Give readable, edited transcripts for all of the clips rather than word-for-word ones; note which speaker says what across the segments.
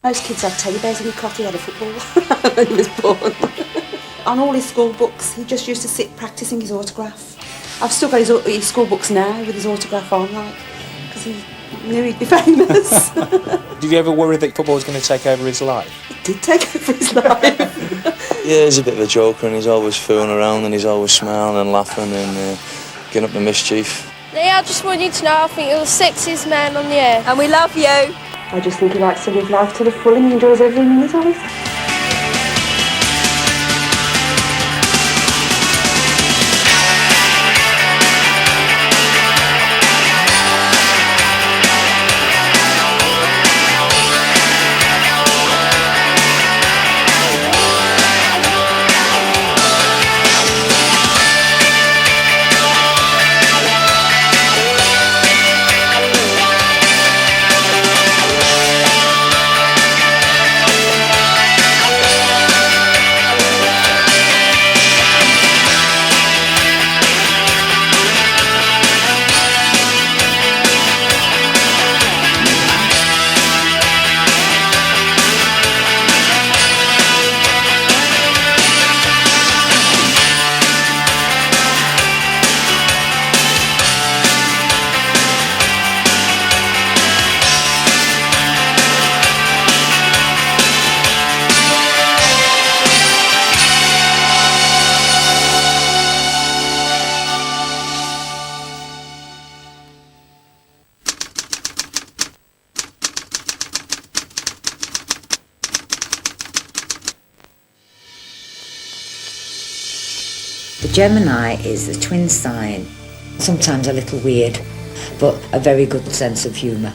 Speaker 1: Most kids have teddy bears in the cot. He had a football when he was born. On all his school books, he just used to sit practising his autograph. I've still got his school books now with his autograph on, like, because he knew he'd be famous.
Speaker 2: Did you ever worry that football was going to take over his life?
Speaker 1: It did take over his life.
Speaker 3: Yeah, he's a bit of a joker and he's always fooling around and he's always smiling and laughing and getting up to mischief.
Speaker 4: Lee, I just want you to know I think you're the sexiest man on the air.
Speaker 5: And we love you.
Speaker 1: I just think he likes to live life to the full and he enjoys every minute of it.
Speaker 6: The Gemini is the twin sign, sometimes a little weird, but a very good sense of humour.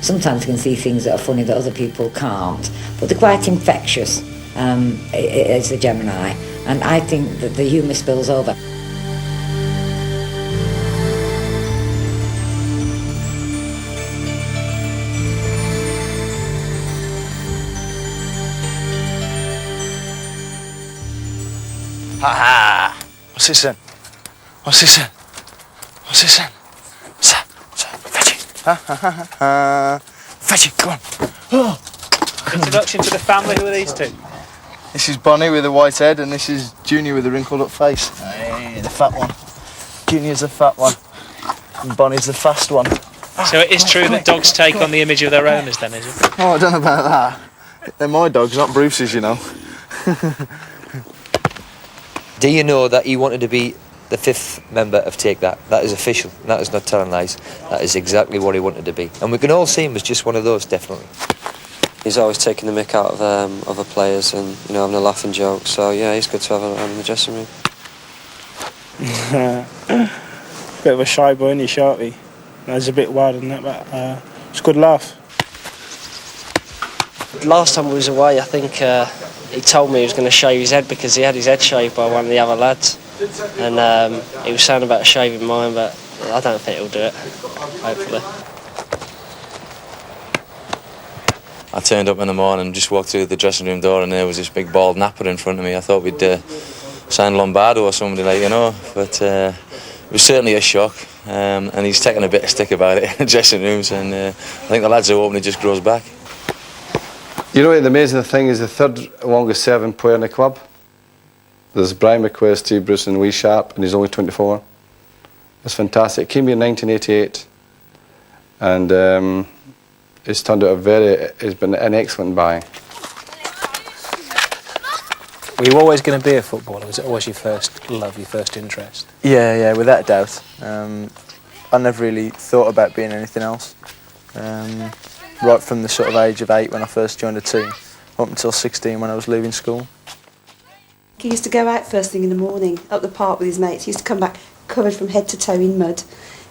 Speaker 6: Sometimes you can see things that are funny that other people can't, but they're quite infectious, as the Gemini, and I think that the humour spills over.
Speaker 3: Ha-ha! What's this then? What's this then? What's this then? Fetch it! Ha-ha-ha-ha! Fetch it, come on! Oh.
Speaker 2: Introduction to the family, who are these two?
Speaker 7: This is Bonnie with a white head and this is Junior with a wrinkled up face. Hey, the fat one. Junior's the fat one and Bonnie's the fast one.
Speaker 2: So it is true that dogs take on the image of their owners then, is it?
Speaker 7: Oh, I don't know about that. They're my dogs, not Bruce's, you know.
Speaker 8: Do you know that he wanted to be the 5th member of Take That? That is official. That is not telling lies. That is exactly what he wanted to be. And we can all see him as just one of those, definitely.
Speaker 9: He's always taking the mick out of other players and, you know, having a laugh and joke. So, yeah, he's good to have around in the dressing room.
Speaker 10: Bit of a shy boy, isn't he, Sharpe? He's a bit wild than that, but it's a good laugh.
Speaker 9: Last time we was away, I think he told me he was going to shave his head because he had his head shaved by one of the other lads. And he was saying about shaving mine, but I don't think he'll do it, hopefully.
Speaker 3: I turned up in the morning and just walked through the dressing room door and there was this big bald napper in front of me. I thought we'd sign Lombardo or somebody, like, you know, but it was certainly a shock. And he's taken a bit of stick about it in the dressing rooms, and I think the lads are hoping it just grows back.
Speaker 7: You know, the amazing thing is the 3rd longest serving player in the club. There's Brian McQuaid, Steve Bruce and Lee Sharpe, and he's only 24. It's fantastic. It came here in 1988 and it's turned out it's been an excellent buy.
Speaker 2: Were you always going to be a footballer? Was it always your first love, your first interest?
Speaker 11: Yeah, without a doubt. I never really thought about being anything else. Right from the sort of age of 8 when I first joined the team, up until 16 when I was leaving school.
Speaker 1: He used to go out first thing in the morning, up the park with his mates. He used to come back covered from head to toe in mud.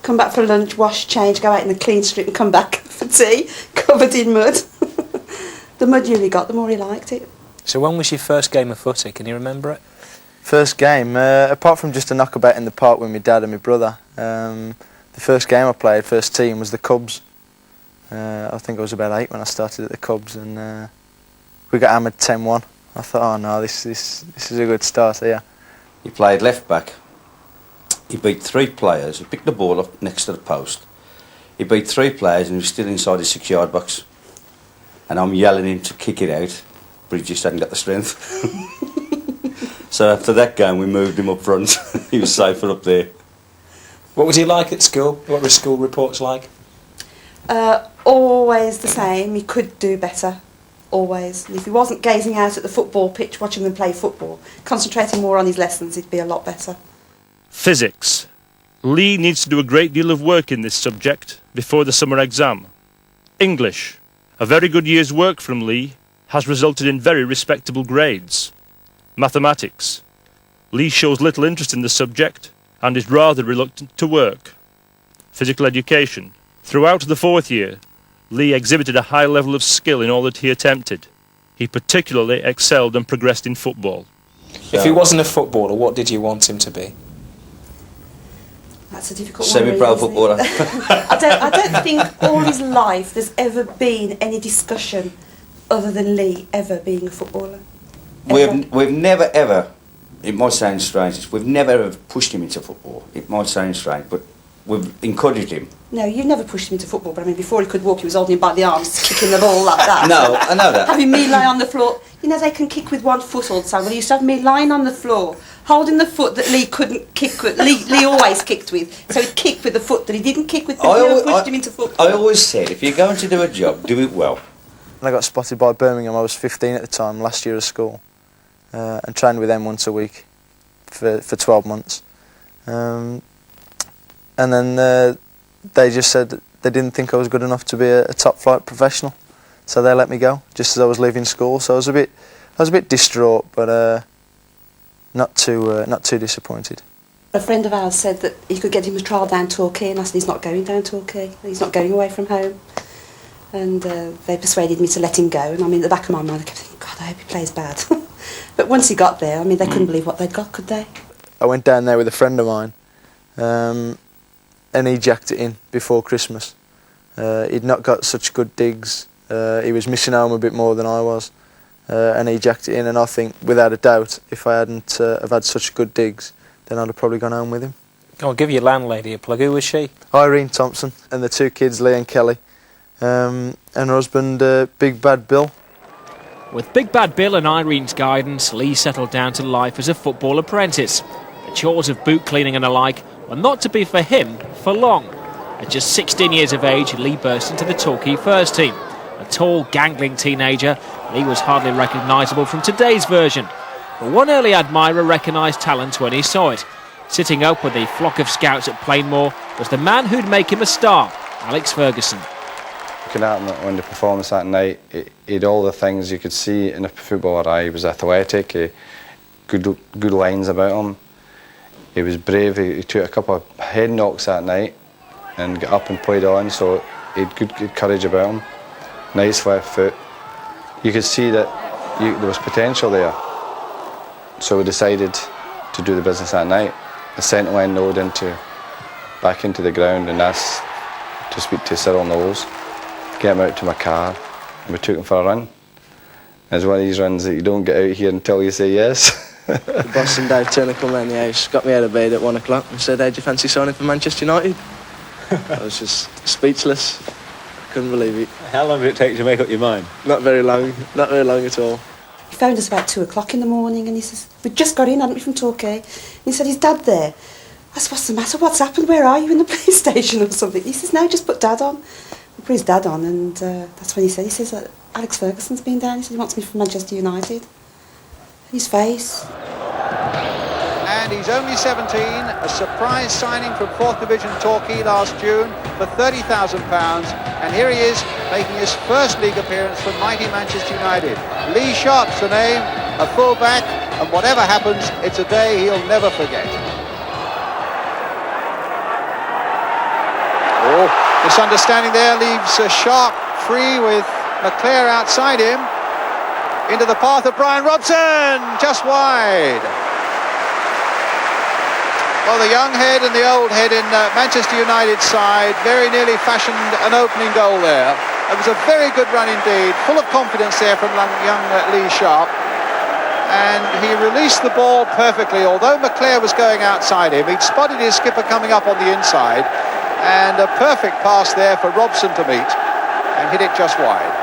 Speaker 1: Come back for lunch, wash, change, go out in the clean strip and come back for tea, covered in mud. The mud you really got, the more he liked it.
Speaker 2: So when was your first game of footy? Can you remember it?
Speaker 11: First game, apart from just a knockabout in the park with my dad and my brother, the first game I played, first team, was the Cubs. I think I was about 8 when I started at the Cubs, and we got hammered 10-1. I thought, oh no, this is a good start here.
Speaker 12: He played left back. He beat 3 players. He picked the ball up next to the post. He beat 3 players and he was still inside his 6-yard box. and I'm yelling him to kick it out, but he just hadn't got the strength. So after that game, we moved him up front. He was safer up there.
Speaker 2: What was he like at school? What were his school reports like?
Speaker 1: Always the same. He could do better. Always. And if he wasn't gazing out at the football pitch, watching them play football, concentrating more on his lessons, he'd be a lot better.
Speaker 5: Physics. Lee needs to do a great deal of work in this subject before the summer exam. English. A very good year's work from Lee has resulted in very respectable grades. Mathematics. Lee shows little interest in the subject and is rather reluctant to work. Physical education. Throughout the fourth year, Lee exhibited a high level of skill in all that he attempted. He particularly excelled and progressed in football.
Speaker 2: If he wasn't a footballer, what did you want him to be?
Speaker 1: That's a difficult one.
Speaker 12: Semi-pro footballer.
Speaker 1: I don't think all his life there's ever been any discussion other than Lee ever being a footballer.
Speaker 12: We've never ever, it might sound strange, we've never ever pushed him into football. It might sound strange, but we've encouraged him.
Speaker 1: No, you never pushed him into football, but I mean, before he could walk, he was holding him by the arms, kicking the ball like that.
Speaker 12: No, I know that.
Speaker 1: Having me lie on the floor. You know, they can kick with one foot all the time. Well, he used to have me lying on the floor, holding the foot that Lee couldn't kick with. Lee always kicked with. So he'd kick with the foot that he didn't kick with. Pushed him into football.
Speaker 12: I always said, if you're going to do a job, do it well.
Speaker 11: And I got spotted by Birmingham. I was 15 at the time, last year of school, and trained with them once a week for 12 months. And then they just said that they didn't think I was good enough to be a top flight professional, so they let me go just as I was leaving school. So I was a bit distraught, but not too disappointed.
Speaker 1: A friend of ours said that he could get him a trial down Torquay, and I said he's not going down Torquay. He's not going away from home. And they persuaded me to let him go. And I mean, at the back of my mind, I kept thinking, God, I hope he plays bad. But once he got there, I mean, they couldn't believe what they'd got, could they?
Speaker 11: I went down there with a friend of mine, and he jacked it in before Christmas. He'd not got such good digs. He was missing home a bit more than I was, and he jacked it in. And I think, without a doubt, if I hadn't have had such good digs, then I'd have probably gone home with him.
Speaker 2: I'll give your landlady a plug. Who was she?
Speaker 11: Irene Thompson, and the two kids, Lee and Kelly, and her husband, Big Bad Bill.
Speaker 13: With Big Bad Bill and Irene's guidance, Lee settled down to life as a football apprentice. The chores of boot cleaning and the like were not to be for him for long. At just 16 years of age, Lee burst into the Torquay first team. A tall, gangling teenager, Lee was hardly recognisable from today's version. But one early admirer recognised talent when he saw it. Sitting up with a flock of scouts at Plainmoor was the man who'd make him a star, Alex Ferguson.
Speaker 7: Looking at him when the performance that night, he had all the things you could see in a footballer. He was athletic, good lines about him. He was brave. He took a couple of head knocks that night and got up and played on, so he had good courage about him. Nice left foot. You could see that there was potential there. So we decided to do the business that night. I sent Len Node back into the ground and asked to speak to Cyril Knowles, get him out to my car, and we took him for a run. It's one of these runs that you don't get out here until you say yes.
Speaker 14: The boss and Dave Turner come round the house, got me out of bed at 1 o'clock and said, "Hey, do you fancy signing for Manchester United?" I was just speechless. Couldn't believe it.
Speaker 12: How long did it take to make up your mind?
Speaker 14: Not very long at all.
Speaker 1: He phoned us about 2 o'clock in the morning and he says, we'd just got in, hadn't we, from Torquay? And he said, "Is Dad there?" I said, "What's the matter? What's happened? Where are you, in the police station or something?" He says, "No, just put Dad on." We put his dad on and that's when he says, "Alex Ferguson's been down." He said, "He wants me from Manchester United." His face.
Speaker 15: And he's only 17, a surprise signing from 4th Division Torquay last June for £30,000. And here he is, making his first league appearance for mighty Manchester United. Lee Sharpe's the name, a full-back, and whatever happens, it's a day he'll never forget. Oh, misunderstanding there leaves Sharpe free with McClare outside him. Into the path of Brian Robson, just wide. Well, the young head and the old head in Manchester United's side very nearly fashioned an opening goal there. It was a very good run indeed, full of confidence there from young Lee Sharpe. And he released the ball perfectly, although McClare was going outside him. He'd spotted his skipper coming up on the inside, and a perfect pass there for Robson to meet, and hit it just wide.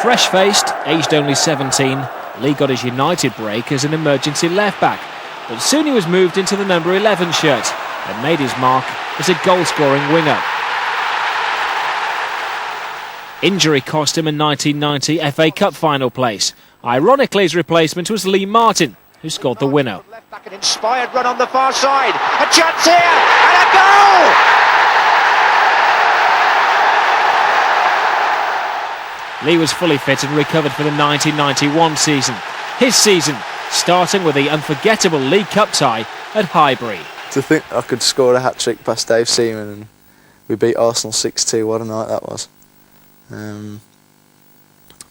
Speaker 13: Fresh-faced, aged only 17, Lee got his United break as an emergency left-back, but soon he was moved into the number 11 shirt and made his mark as a goal-scoring winger. Injury cost him a 1990 FA Cup final place. Ironically, his replacement was Lee Martin, who scored the winner.
Speaker 15: Back an inspired run on the far side. A chance here and a goal!
Speaker 13: Lee was fully fit and recovered for the 1991 season. His season, starting with the unforgettable League Cup tie at Highbury.
Speaker 11: To think I could score a hat-trick past Dave Seaman and we beat Arsenal 6-2, what a night that was.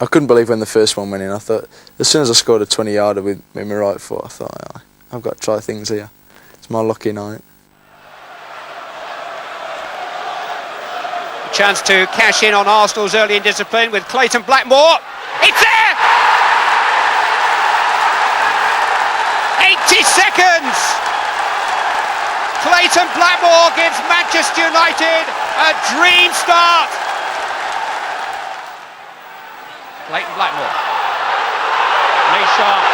Speaker 11: I couldn't believe when the first one went in. I thought, as soon as I scored a 20-yarder with my right foot, I thought, I've got to try things here. It's my lucky night.
Speaker 15: Chance to cash in on Arsenal's early indiscipline with Clayton Blackmore. It's there! 80 seconds! Clayton Blackmore gives Manchester United a dream start. Clayton Blackmore. Lee Sharpe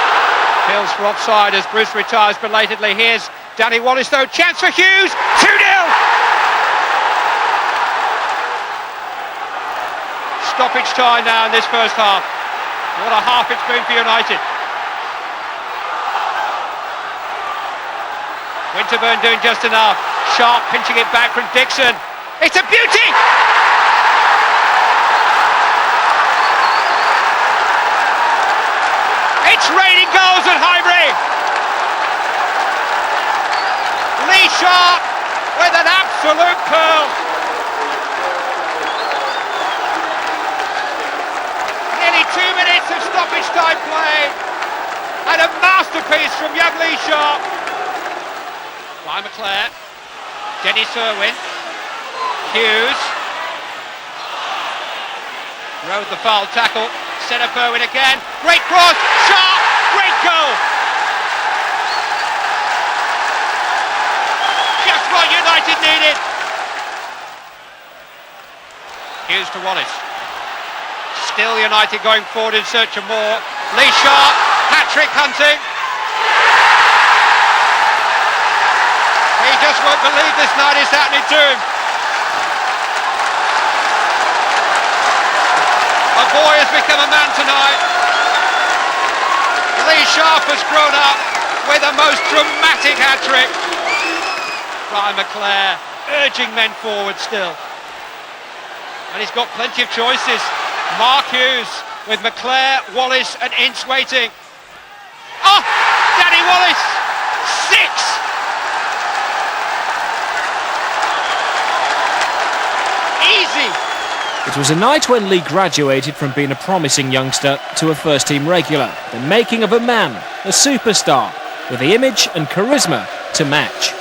Speaker 15: feels for offside as Bruce retires belatedly. Here's Danny Wallace though. Chance for Hughes. 2-0. Stoppage time now in this first half. What a half it's been for United. Winterburn doing just enough. Sharpe pinching it back from Dixon. It's a beauty! It's raining goals at Highbury! Lee Sharpe with an absolute pearl. Nearly 2 minutes of stoppage time play and a masterpiece from young Lee Sharpe. By McClare, Dennis Irwin, Hughes, rode the foul tackle, set up Irwin again, great cross, Sharpe, great goal! Just what United needed! Hughes to Wallace, still United going forward in search of more, Lee Sharpe, hat-trick hunting. He just won't believe this night is happening to him. A boy has become a man tonight. Lee Sharpe has grown up with a most dramatic hat-trick. Brian McClare urging men forward still. And he's got plenty of choices. Mark Hughes with McClare, Wallace and Ince waiting. Oh, Danny Wallace, 6! Easy.
Speaker 13: It was a night when Lee graduated from being a promising youngster to a first-team regular, the making of a man, a superstar, with the image and charisma to match.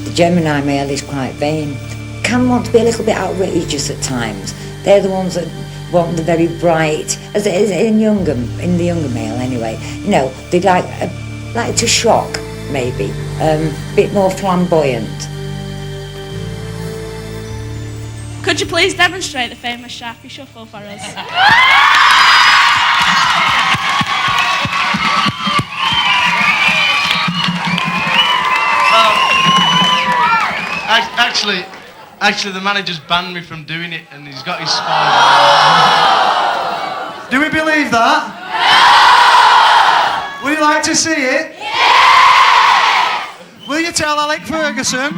Speaker 6: The Gemini male is quite vain, can want to be a little bit outrageous at times. They're the ones that want the very bright, as it is in the younger male anyway. You know, they like to shock, maybe, a bit more flamboyant.
Speaker 16: Could you please demonstrate the famous Sharpie Shuffle for us?
Speaker 17: Actually, the manager's banned me from doing it, and he's got his spine. Do we believe that? Yeah! Would you like to see it? Yeah! Will you tell Alec Ferguson?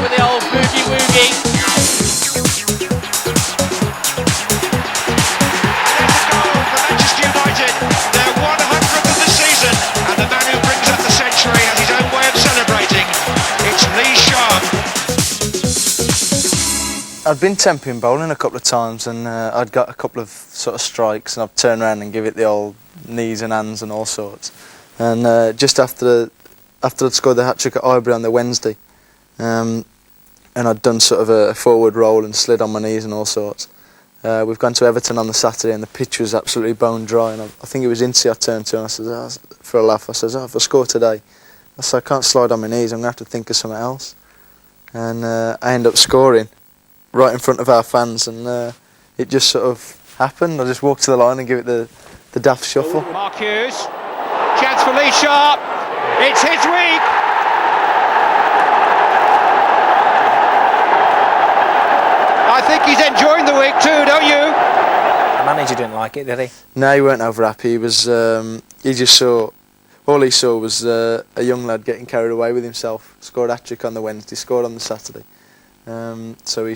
Speaker 13: With the old boogie-woogie.
Speaker 15: Manchester United, their 100th of the season, and the man who brings up the century has his own way of celebrating. It's Lee Sharpe.
Speaker 11: I'd been temping bowling a couple of times and I'd got a couple of sort of strikes and I'd turn around and give it the old knees and hands and all sorts. And just after I'd scored the hat-trick at Highbury on the Wednesday, and I'd done sort of a forward roll and slid on my knees and all sorts. We've gone to Everton on the Saturday and the pitch was absolutely bone dry, and I think it was Incy I turned to and I said, for a laugh, I said, if I score today, I said, I can't slide on my knees, I'm going to have to think of something else. And I ended up scoring right in front of our fans, and it just sort of happened. I just walked to the line and gave it the daft shuffle.
Speaker 15: Mark Hughes, chance for Lee Sharpe, it's his week. I think he's enjoying the week too, don't you?
Speaker 2: The manager didn't like it, did he?
Speaker 11: No, he weren't over happy. He was. He just saw. All he saw was a young lad getting carried away with himself. Scored a hat-trick on the Wednesday, scored on the Saturday. So he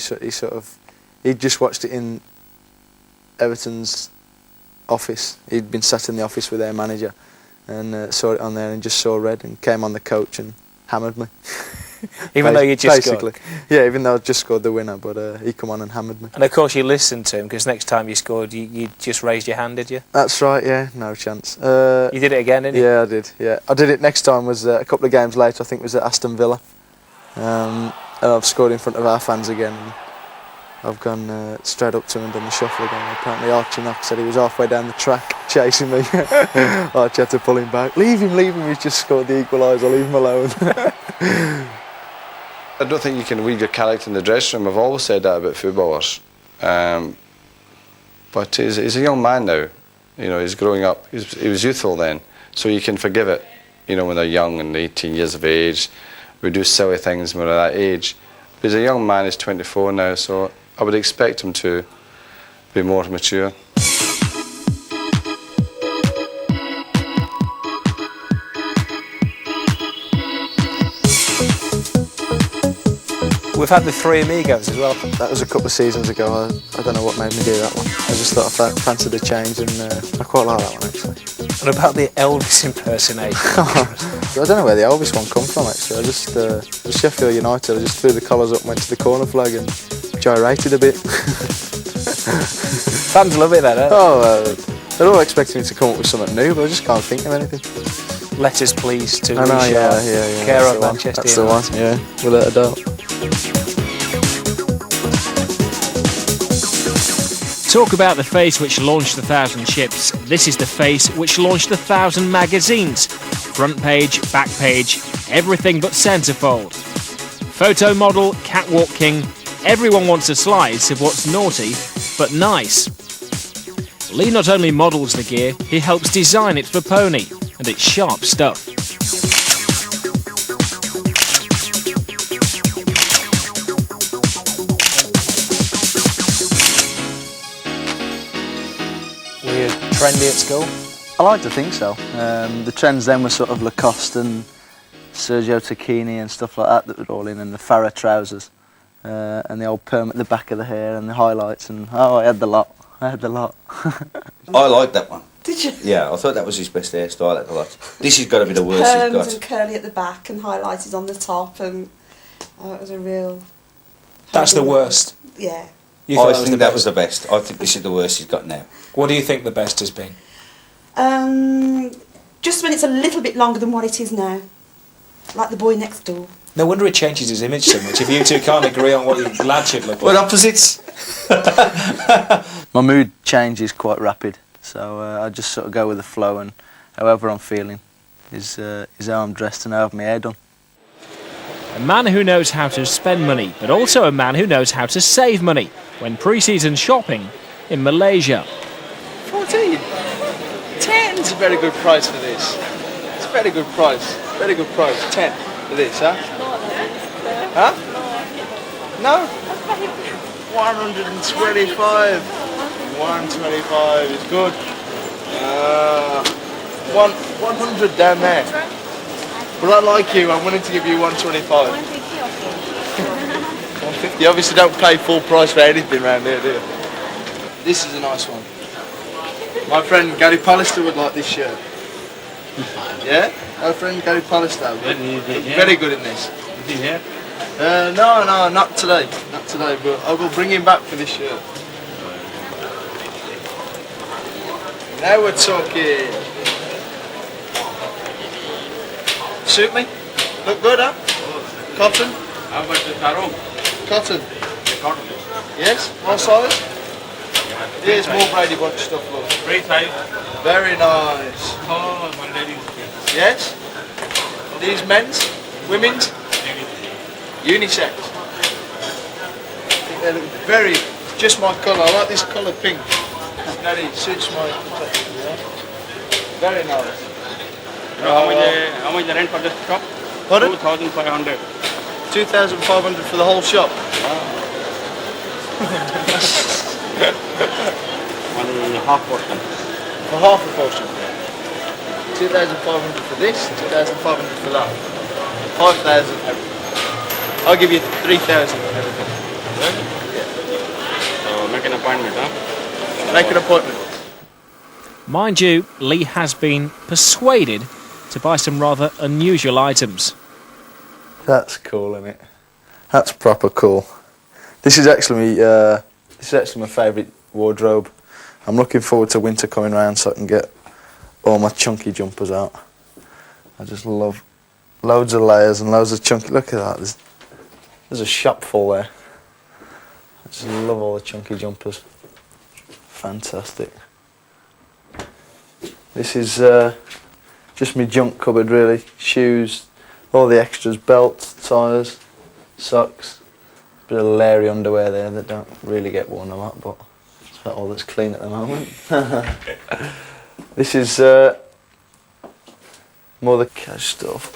Speaker 11: just watched it in Everton's office. He'd been sat in the office with their manager and saw it on there and just saw red and came on the coach and hammered me.
Speaker 2: Even though you just scored?
Speaker 11: Yeah, even though I just scored the winner, but he come on and hammered me.
Speaker 2: And of course you listened to him, because next time you scored you just raised your hand, did you?
Speaker 11: That's right, yeah, no chance.
Speaker 2: You did it again, didn't you?
Speaker 11: Yeah, I did, yeah. I did it next time, was a couple of games later, I think it was at Aston Villa. And I've scored in front of our fans again. And I've gone straight up to him and done the shuffle again. Apparently Archie Knox said he was halfway down the track chasing me. Archie had to pull him back. Leave him, he's just scored the equaliser, leave him alone.
Speaker 7: I don't think you can weave your character in the dressing room. I've always said that about footballers. But he's a young man now. You know, he's growing up. He was youthful then, so you can forgive it. You know, when they're young and 18 years of age, we do silly things when they're that age. But he's a young man. He's 24 now, so I would expect him to be more mature.
Speaker 2: We've had the Three Amigos as well.
Speaker 11: That was a couple of seasons ago. I don't know what made me do that one. I just thought I fancied a change, and I quite like that one actually.
Speaker 2: And about the Elvis impersonation?
Speaker 11: I don't know where the Elvis one come from actually. I just with Sheffield United, I just threw the collars up, went to the corner flag and gyrated a bit.
Speaker 2: Fans love it though, don't they?
Speaker 11: They're all expecting me to come up with something new, but I just can't think of anything.
Speaker 2: Letters please to
Speaker 11: I know,
Speaker 2: Lee Sharpe,
Speaker 11: yeah.
Speaker 2: care
Speaker 11: That's
Speaker 2: of
Speaker 11: the one.
Speaker 2: Manchester
Speaker 11: That's the
Speaker 2: United.
Speaker 11: one, yeah, without a doubt.
Speaker 13: Talk about the face which launched 1,000 ships. This is the face which launched 1,000 magazines. Front page, back page, everything but centrefold. Photo model, catwalk king, everyone wants a slice of what's naughty but nice. Lee not only models the gear, he helps design it for Pony, and it's sharp stuff.
Speaker 2: Were you trendy at school?
Speaker 11: I like to think so. The trends then were sort of Lacoste and Sergio Tacchini and stuff like that were all in, and the Farah trousers, and the old perm at the back of the hair and the highlights, and I had the lot. I
Speaker 12: like that one.
Speaker 1: Did you?
Speaker 12: Yeah, I thought that was his best hairstyle at the lot. This has got to be the worst he's
Speaker 1: Perms
Speaker 12: got.
Speaker 1: and curly at the back and highlighted on the top, and it was a real...
Speaker 2: That's the worst?
Speaker 1: Yeah.
Speaker 12: I think that was the best. I think this is the worst he's got now.
Speaker 2: What do you think the best has been?
Speaker 1: Just when it's a little bit longer than what it is now. Like the boy next door.
Speaker 2: No wonder he changes his image so much. If you two can't agree on what your lad should look like.
Speaker 12: What opposites?
Speaker 11: My mood changes quite rapid, so I just sort of go with the flow, and however I'm feeling is how I'm dressed and how I have my hair done.
Speaker 13: A man who knows how to spend money, but also a man who knows how to save money when pre-season shopping in Malaysia.
Speaker 10: 14. 10. It's a very good price for this. It's a very good price. Very good price. 10 for this, huh? Huh? No? 125. 125 is good. 100 down there. But I like you, I'm willing to give you 125. 150. You obviously don't pay full price for anything around here, do you? This is a nice one. My friend Gary Pallister would like this shirt. Yeah? Our friend Gary Pallister. Very good in this. No, not today. Not today, but I will bring him back for this shirt. Now we're talking. Suit me? Look good, huh? Cotton? How about the taro? Cotton. Cotton. Yes? What size? Here's more Brady Bunch stuff, look. Very nice. Very nice. Oh, my ladies. Yes? These men's? Women's? Unisex. I think they look very, just my colour. I like this colour pink. That suits my complexion, yeah? Very nice.
Speaker 18: How much the rent for this shop?
Speaker 10: Pardon?
Speaker 18: 2,500.
Speaker 10: 2,500 for the whole shop?
Speaker 18: One half portion.
Speaker 10: For half a portion? 2,500 for this, 2,500 for that. 5,000 everything. I'll give you 3,000 for everything. Yeah.
Speaker 18: So make an appointment, huh?
Speaker 10: Make an appointment.
Speaker 13: Mind you, Lee has been persuaded to buy some rather unusual items.
Speaker 11: That's cool, isn't it? That's proper cool. This is actually my favourite wardrobe. I'm looking forward to winter coming round so I can get all my chunky jumpers out. I just love loads of layers and loads of chunky. Look at that. There's a shop full there. I just love all the chunky jumpers. Fantastic. This is just my junk cupboard really. Shoes, all the extras, belts, tyres, socks. Bit of Larry underwear there that don't really get worn a lot, but it's about all that's clean at the moment. This is more the cash stuff.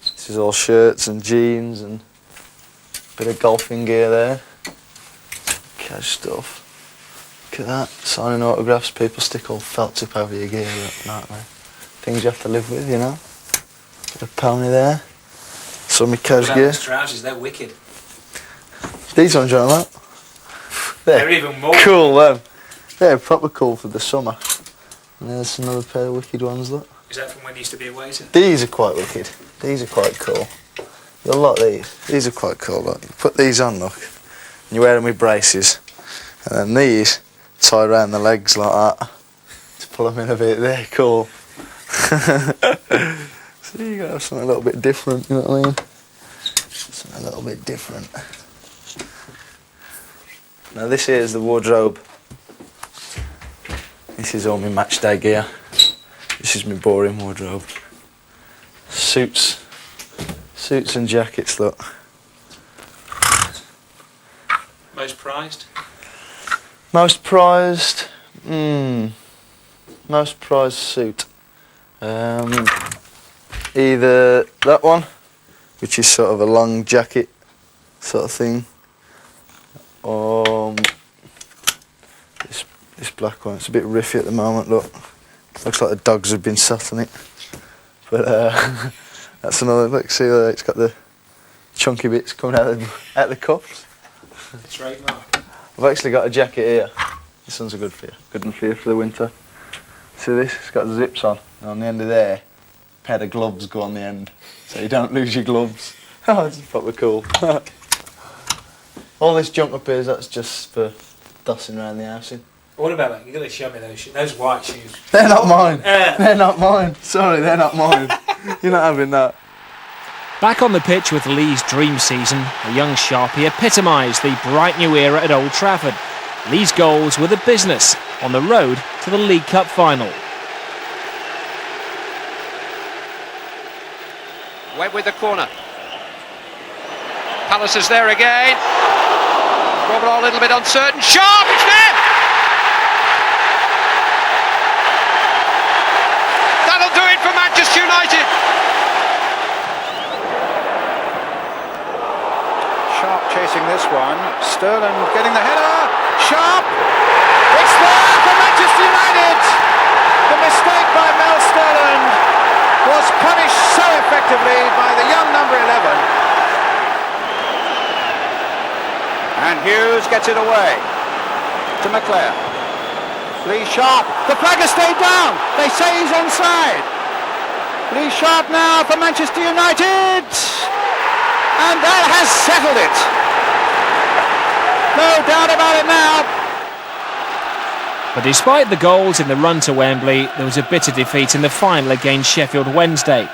Speaker 11: This is all shirts and jeans and a bit of golfing gear there. Cash stuff. Look at that, signing autographs. People stick all felt tip over your gear, aren't they? Things you have to live with, you know. Bit of pony there. Some of my cash gear.
Speaker 2: Those trousers, they're wicked.
Speaker 11: These ones, are like.
Speaker 2: They're even more
Speaker 11: cool. Them. They're proper cool for the summer. And there's another pair of wicked ones. Look.
Speaker 2: Is that from when you used to be a waiter?
Speaker 11: These are quite wicked. These are quite cool. You'll like these. These are quite cool. Look. You put these on, look. And you wear them with braces. And then these tie around the legs like that to pull them in a bit. They're cool. So you got to have something a little bit different. You know what I mean? Something a little bit different. Now this here is the wardrobe. This is all my match day gear. This is my boring wardrobe. Suits and jackets, look.
Speaker 2: Most prized?
Speaker 11: Most prized? Most prized suit. Either that one, which is sort of a long jacket sort of thing, or this black one. It's a bit riffy at the moment, look. Looks like the dogs have been sat on it. But that's another look, see there, it's got the chunky bits coming out the cuffs.
Speaker 2: Trademark.
Speaker 11: I've actually got a jacket here. This one's a good for you. Good one for you for the winter. See this? It's got the zips on. And on the end of there, a pair of gloves go on the end. So you don't lose your gloves. Oh, it's proper cool. All this junk up here, that's just for dossing around the house in.
Speaker 2: What about that? You're going to show me those white shoes.
Speaker 11: They're not mine. They're not mine. Sorry, they're not mine. You're not having that.
Speaker 13: Back on the pitch with Lee's dream season, a young Sharpie epitomised the bright new era at Old Trafford. Lee's goals were the business on the road to the League Cup final.
Speaker 19: Webb with the corner. Palace is there again. Robert a little bit uncertain. Sharpe, it's there! That'll do it for Manchester United.
Speaker 15: Sharpe chasing this one. Sterling getting the header. Sharpe! It's there for Manchester United! The mistake by Mel Sterling was punished so effectively by the young number 11. And Hughes gets it away to McClare. Lee Sharpe, the flag has stayed down. They say he's onside. Lee Sharpe now for Manchester United. And that has settled it. No doubt about it now.
Speaker 13: But despite the goals in the run to Wembley, there was a bitter defeat in the final against Sheffield Wednesday.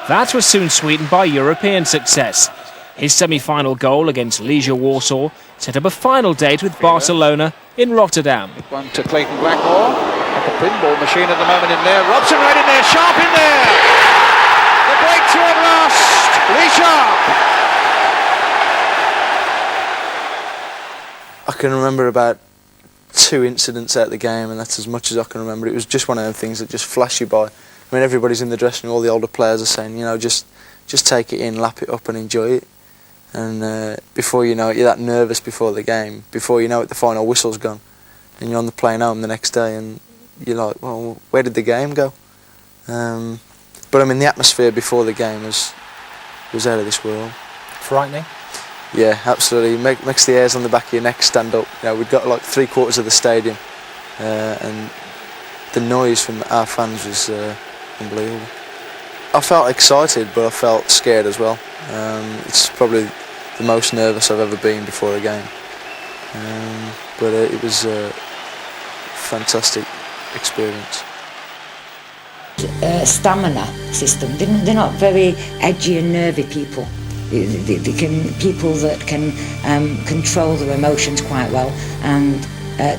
Speaker 13: That was soon sweetened by European success. His semi-final goal against Legia Warsaw set up a final date with Barcelona in Rotterdam.
Speaker 15: One to Clayton Blackmore, like a pinball machine at the moment in there. Robson right in there, Sharpe in there. The breakthrough at last, Lee Sharpe.
Speaker 11: I can remember about 2 incidents out of the game, and that's as much as I can remember. It was just one of them things that just flash you by. I mean, everybody's in the dressing room, all the older players are saying, you know, just take it in, lap it up and enjoy it. And before you know it, you're that nervous before the game. Before you know it, the final whistle's gone. And you're on the plane home the next day and you're like, well, where did the game go? But I mean, the atmosphere before the game was out of this world.
Speaker 2: Frightening?
Speaker 11: Yeah, absolutely. Makes the hairs on the back of your neck stand up. You know, we'd got like 3/4 of the stadium, and the noise from our fans was unbelievable. I felt excited, but I felt scared as well. It's probably the most nervous I've ever been before a game. But it was a fantastic experience.
Speaker 6: Stamina system. They're not very edgy and nervy people. People that can control their emotions quite well, and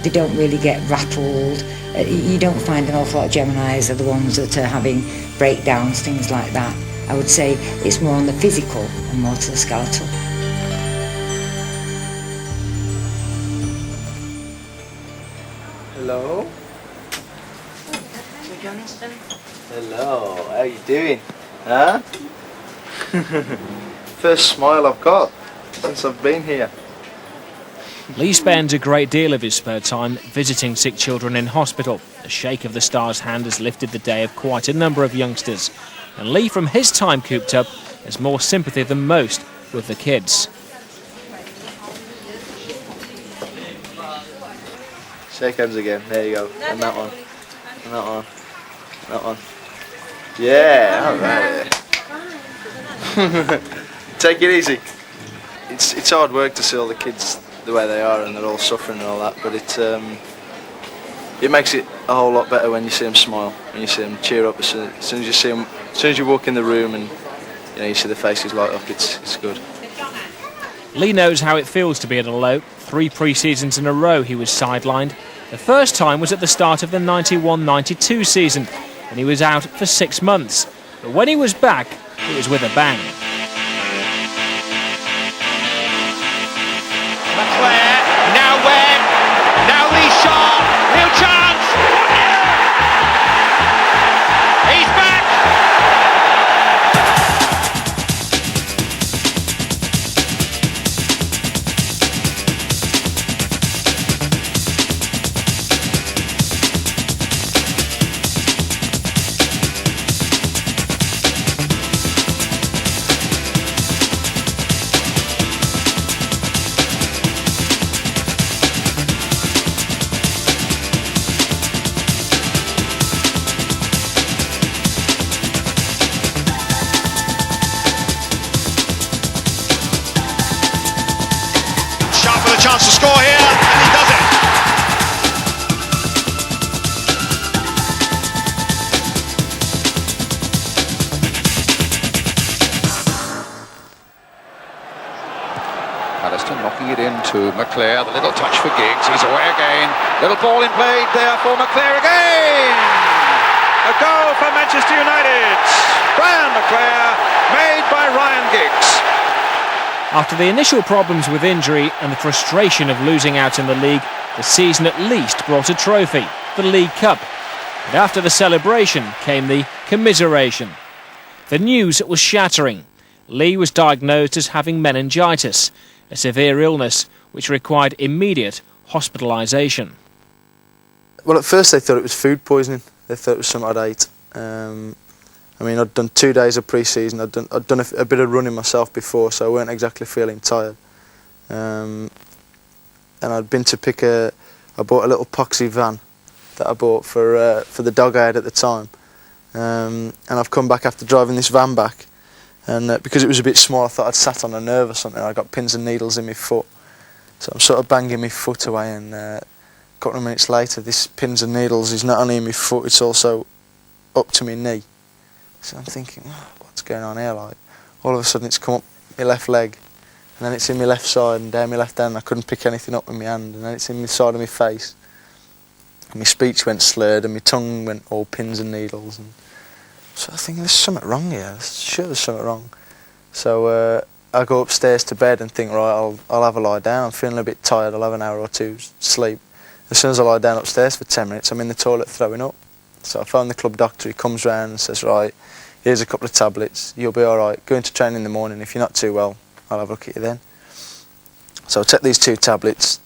Speaker 6: they don't really get rattled. You don't find an awful lot of Geminis are the ones that are having breakdowns, things like that. I would say it's more on the physical and more to the skeletal.
Speaker 11: Hello. Hello. How you doing? Huh? First smile I've got since I've been here.
Speaker 13: Lee spends a great deal of his spare time visiting sick children in hospital. The shake of the star's hand has lifted the day of quite a number of youngsters. And Lee, from his time cooped up, has more sympathy than most with the kids.
Speaker 11: Shake hands again. There you go. And that one. And that one. That one. Yeah, alright. Take it easy. It's hard work to see all the kids the way they are and they're all suffering and all that, but it makes it a whole lot better when you see them smile, when you see them cheer up as soon as you see them, as soon as you walk in the room and you see their faces light up. It's good.
Speaker 13: Lee knows how it feels to be at a low. 3 pre-seasons in a row he was sidelined. The first time was at the start of the 91-92 season, and he was out for 6 months. But when he was back, it was with a bang.
Speaker 19: McClare, now Webb, now Lee Sharpe, real chance! He's back! Chance to score here, and he does it.
Speaker 15: Allister knocking it into McClare, the little touch for Giggs, he's away again. Little ball in play there for McClare again. A goal for Manchester United. Brian McClare, made by Ryan Giggs.
Speaker 13: After the initial problems with injury and the frustration of losing out in the league, the season at least brought a trophy, the League Cup. And after the celebration came the commiseration. The news was shattering. Lee was diagnosed as having meningitis, a severe illness which required immediate hospitalisation.
Speaker 11: Well, at first they thought it was food poisoning. They thought it was something I'd ate. I mean, I'd done 2 days of pre-season. I'd done a bit of running myself before, so I weren't exactly feeling tired. And I'd been to I bought a little poxy van that I bought for the dog I had at the time. And I've come back after driving this van back, and because it was a bit small, I thought I'd sat on a nerve or something. I got pins and needles in my foot, so I'm sort of banging my foot away. And a couple of minutes later, this pins and needles is not only in my foot, it's also up to my knee. So I'm thinking, oh, what's going on here? Like, all of a sudden it's come up my left leg, and then it's in my left side and down my left hand. I couldn't pick anything up with my hand, and then it's in the side of my face. And my speech went slurred, and my tongue went all pins and needles. And so I think there's something wrong here. Sure, there's something wrong. So I go upstairs to bed and think, right, I'll have a lie down. I'm feeling a bit tired. I'll have an hour or two sleep. As soon as I lie down upstairs for 10 minutes, I'm in the toilet throwing up. So I phone the club doctor. He comes round and says, right, here's a couple of tablets. You'll be all right. Go into training in the morning. If you're not too well, I'll have a look at you then. So I take these 2 tablets.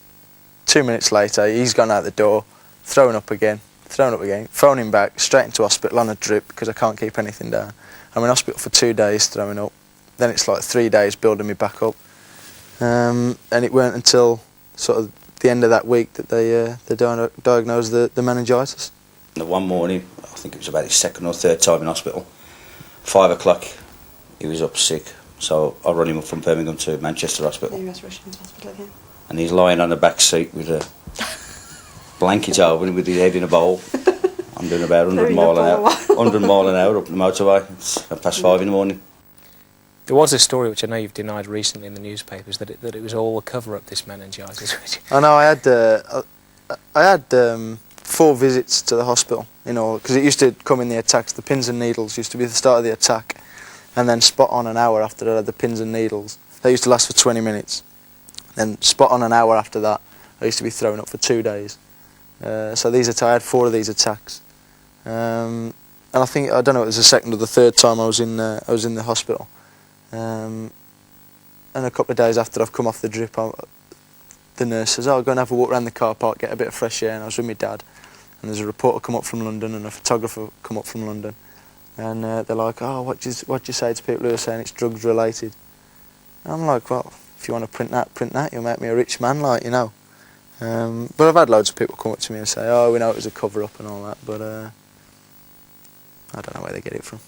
Speaker 11: 2 minutes later, he's gone out the door, throwing up again, phone him back, straight into hospital on a drip because I can't keep anything down. I'm in hospital for 2 days throwing up. Then it's like 3 days building me back up. And it weren't until sort of the end of that week that they diagnosed the meningitis.
Speaker 12: The one morning, I think it was about his 2nd or 3rd time in hospital, 5 o'clock, he was up sick. So I run him up from Birmingham to Manchester Hospital.
Speaker 1: He was rushed into hospital again.
Speaker 12: And he's lying on the back seat with a blanket over him with his head in a bowl. I'm doing about 100 mile an hour up the motorway. It's 5:30 in the morning.
Speaker 2: There was a story which I know you've denied recently in the newspapers that it was all a cover-up, this meningitis.
Speaker 11: I know. I had 4 visits to the hospital, you know, because it used to come in the attacks. The pins and needles used to be the start of the attack, and then spot on an hour after I had the pins and needles. They used to last for 20 minutes. Then spot on an hour after that, I used to be thrown up for 2 days. So I had 4 of these attacks, and I don't know, it was the 2nd or the 3rd time I was in the hospital. And a couple of days after I've come off the drip, the nurse says, "Oh, go and have a walk around the car park, get a bit of fresh air." And I was with my dad, and there's a reporter come up from London and a photographer come up from London, and they're like, "Oh, what do you say to people who are saying it's drugs related?" And I'm like, "Well, if you want to print that, you'll make me a rich man, like, you know." But I've had loads of people come up to me and say, "Oh, we know it was a cover-up and all that," but I don't know where they get it from.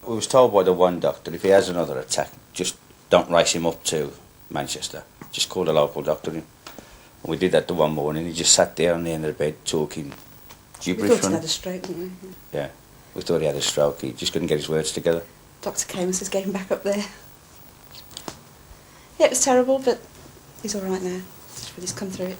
Speaker 12: We was told by the one doctor, if he has another attack, just don't race him up to Manchester. Just call the local doctor in. And we did that the one morning. He just sat there on the end of the bed talking gibberish.
Speaker 1: We thought he had a stroke, didn't we?
Speaker 12: Yeah, we thought he had a stroke. He just couldn't get his words together.
Speaker 1: Dr. came and says, "Get him back up there." Yeah, it was terrible, but he's all right now. He's come through it.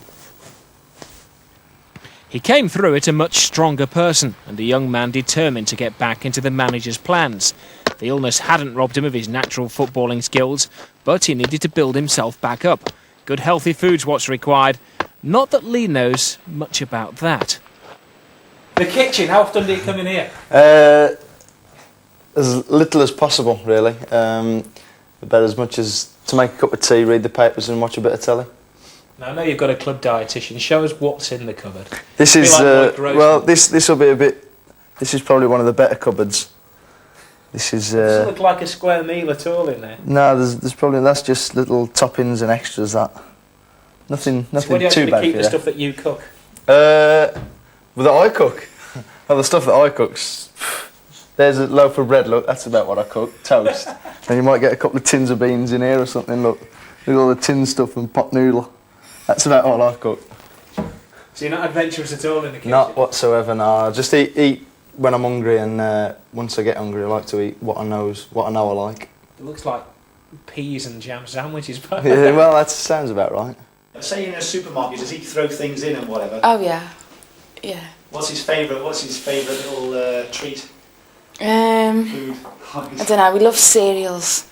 Speaker 13: He came through it a much stronger person, and a young man determined to get back into the manager's plans. The illness hadn't robbed him of his natural footballing skills, but he needed to build himself back up. Good healthy food's what's required. Not that Lee knows much about that.
Speaker 2: The kitchen, how often do you come in here?
Speaker 11: As little as possible, really. About as much as to make a cup of tea, read the papers and watch a bit of telly.
Speaker 2: Now, I know you've got a club dietitian. Show us what's in the cupboard.
Speaker 11: This is, well, this will be a bit, this is probably one of the better cupboards. This is...
Speaker 2: It doesn't look like a square meal at all in there.
Speaker 11: No, there's probably, that's just little toppings and extras, that. Nothing
Speaker 2: So where do you
Speaker 11: too
Speaker 2: actually
Speaker 11: bad
Speaker 2: keep
Speaker 11: for
Speaker 2: the
Speaker 11: you.
Speaker 2: stuff that you cook?
Speaker 11: That I cook? Well, the stuff that I cook's... There's a loaf of bread, look, that's about what I cook, toast. And you might get a couple of tins of beans in here or something, look. Look at all the tin stuff and pot noodle. That's about all I cook.
Speaker 2: So you're not adventurous at all in the kitchen?
Speaker 11: Not whatsoever, no. I just eat when I'm hungry, and once I get hungry I like to eat what I know I like.
Speaker 2: It looks like peas and jam sandwiches.
Speaker 11: Yeah, well, that sounds about right.
Speaker 20: Say in a supermarket, does he throw things in and whatever?
Speaker 21: Oh yeah, yeah.
Speaker 20: What's his favourite little treat? Food.
Speaker 21: I don't know. We love cereals.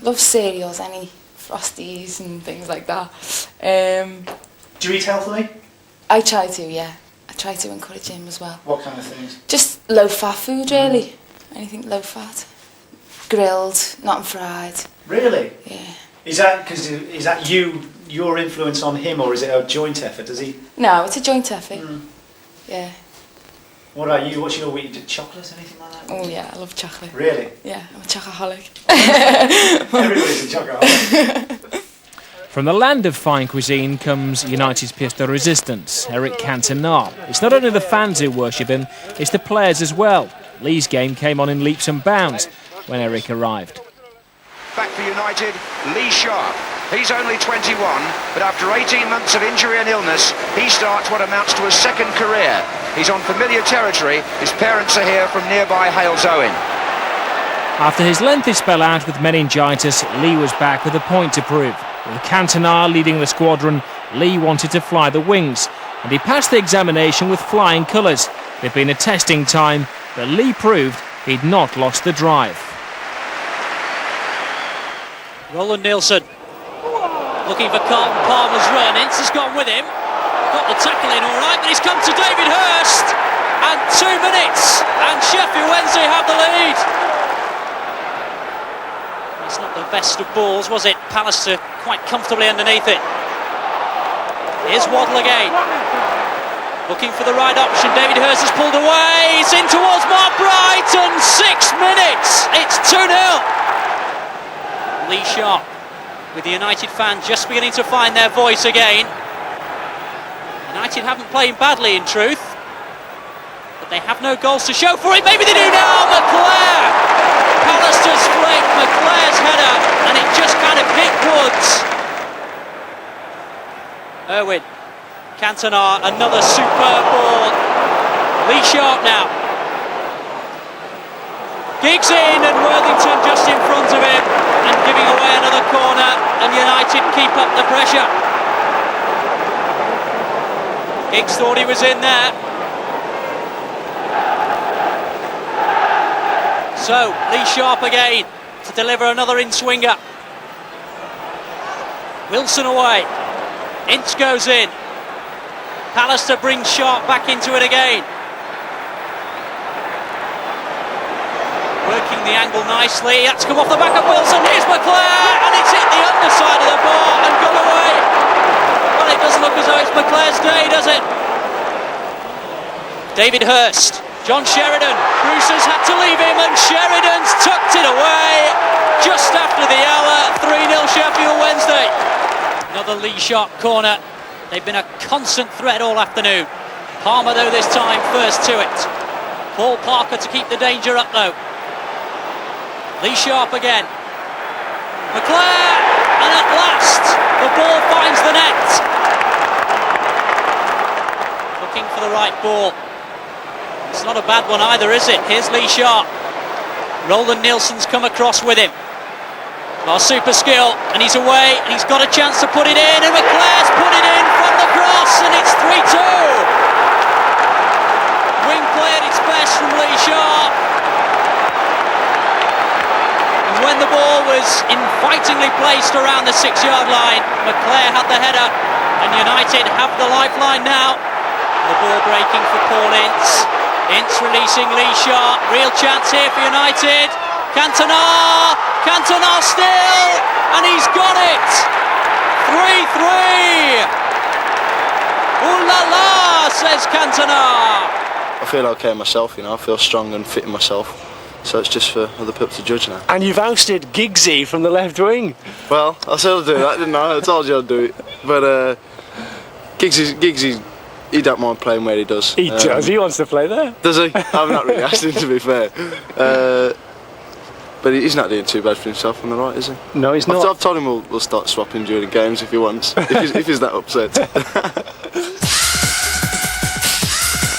Speaker 21: Love cereals. Any Frosties and things like that.
Speaker 20: Do you eat healthily?
Speaker 21: I try to. Yeah, I try to encourage him as well.
Speaker 20: What kind of things?
Speaker 21: Just low fat food, really. Anything low fat, grilled, not fried.
Speaker 20: Really?
Speaker 21: Yeah.
Speaker 20: Is that your influence on him, or is it a joint effort? Does he?
Speaker 21: No, it's a joint effort. Yeah.
Speaker 20: What about you? What's your week? Chocolate, anything like that?
Speaker 21: Oh yeah, I love chocolate.
Speaker 20: Really?
Speaker 21: Yeah, I'm a chocoholic.
Speaker 20: Everybody's a chocoholic.
Speaker 13: From the land of fine cuisine comes United's pièce de résistance, Eric Cantona. It's not only the fans who worship him, it's the players as well. Lee's game came on in leaps and bounds when Eric arrived.
Speaker 22: Back for United, Lee Sharpe. He's only 21, but after 18 months of injury and illness, he starts what amounts to a second career. He's on familiar territory. His parents are here from nearby Halesowen.
Speaker 13: After his lengthy spell out with meningitis, Lee was back with a point to prove. With Cantona leading the squadron, Lee wanted to fly the wings, and he passed the examination with flying colours. There'd been a testing time, but Lee proved he'd not lost the drive.
Speaker 4: Roland Nielsen looking for Carlton Palmer's run. Ince has gone with him. Got the tackle in all right, but he's come to David Hurst. And 2 minutes, and Sheffield Wednesday have the lead. It's not the best of balls, was it? Pallister quite comfortably underneath it. Here's Waddle again. Looking for the right option. David Hurst has pulled away. It's in towards Mark Bright, and 6 minutes. It's 2-0. Lee Sharpe, with the United fans just beginning to find their voice again. United haven't played badly in truth, but they have no goals to show for it. Maybe they do now. McClare! Pallister's flick, McClare's header, and it just kind of hit Woods. Irwin, Cantona, another superb ball. Lee Sharpe now. Giggs in, and Worthington just in front of him and giving away another corner, and United keep up the pressure. Giggs thought he was in there. So, Lee Sharpe again to deliver another in-swinger. Wilson away. Ince goes in. Pallister brings Sharpe back into it again. Working the angle nicely. That's come off the back of Wilson. Here's McClare, and it's hit the underside of the bar and gone away. Well, it doesn't look as though it's McClare's day, does it? David Hurst, John Sheridan. Bruce has had to leave him, and Sheridan's tucked it away just after the hour. 3-0 Sheffield Wednesday. Another Lee Sharpe corner. They've been a constant threat all afternoon. Palmer, though, this time first to it. Paul Parker to keep the danger up, though. Lee Sharpe again. McClare, and at last the ball finds the net. Looking for the right ball. It's not a bad one either, is it? Here's Lee Sharpe. Roland Nielsen's come across with him. Oh, super skill, and he's away, and he's got a chance to put it in, and McClare's put it in from the cross, and it's 3-2. Wing play at its best from Lee Sharpe. And when the ball was invitingly placed around the 6-yard line, McClare had the header, and United have the lifeline now. The ball breaking for Paul Ince. Ince releasing Lee Sharpe. Real chance here for United. Cantona still, and he's got it. 3-3. Ooh la la, says Cantona.
Speaker 14: I feel okay myself, you know. I feel strong and fit in myself. So it's just for other people to judge now.
Speaker 8: And you've ousted Giggsy from the left wing.
Speaker 14: Well, I said I'd do that, didn't I? I told you I'd do it. But Giggsy, he don't mind playing where he does.
Speaker 8: He does. He wants to play there.
Speaker 14: Does he? I've not really asked him, to be fair. But he's not doing too bad for himself on the right, is he?
Speaker 8: No, he's not.
Speaker 14: I've told him we'll start swapping during games if he wants, if he's that upset.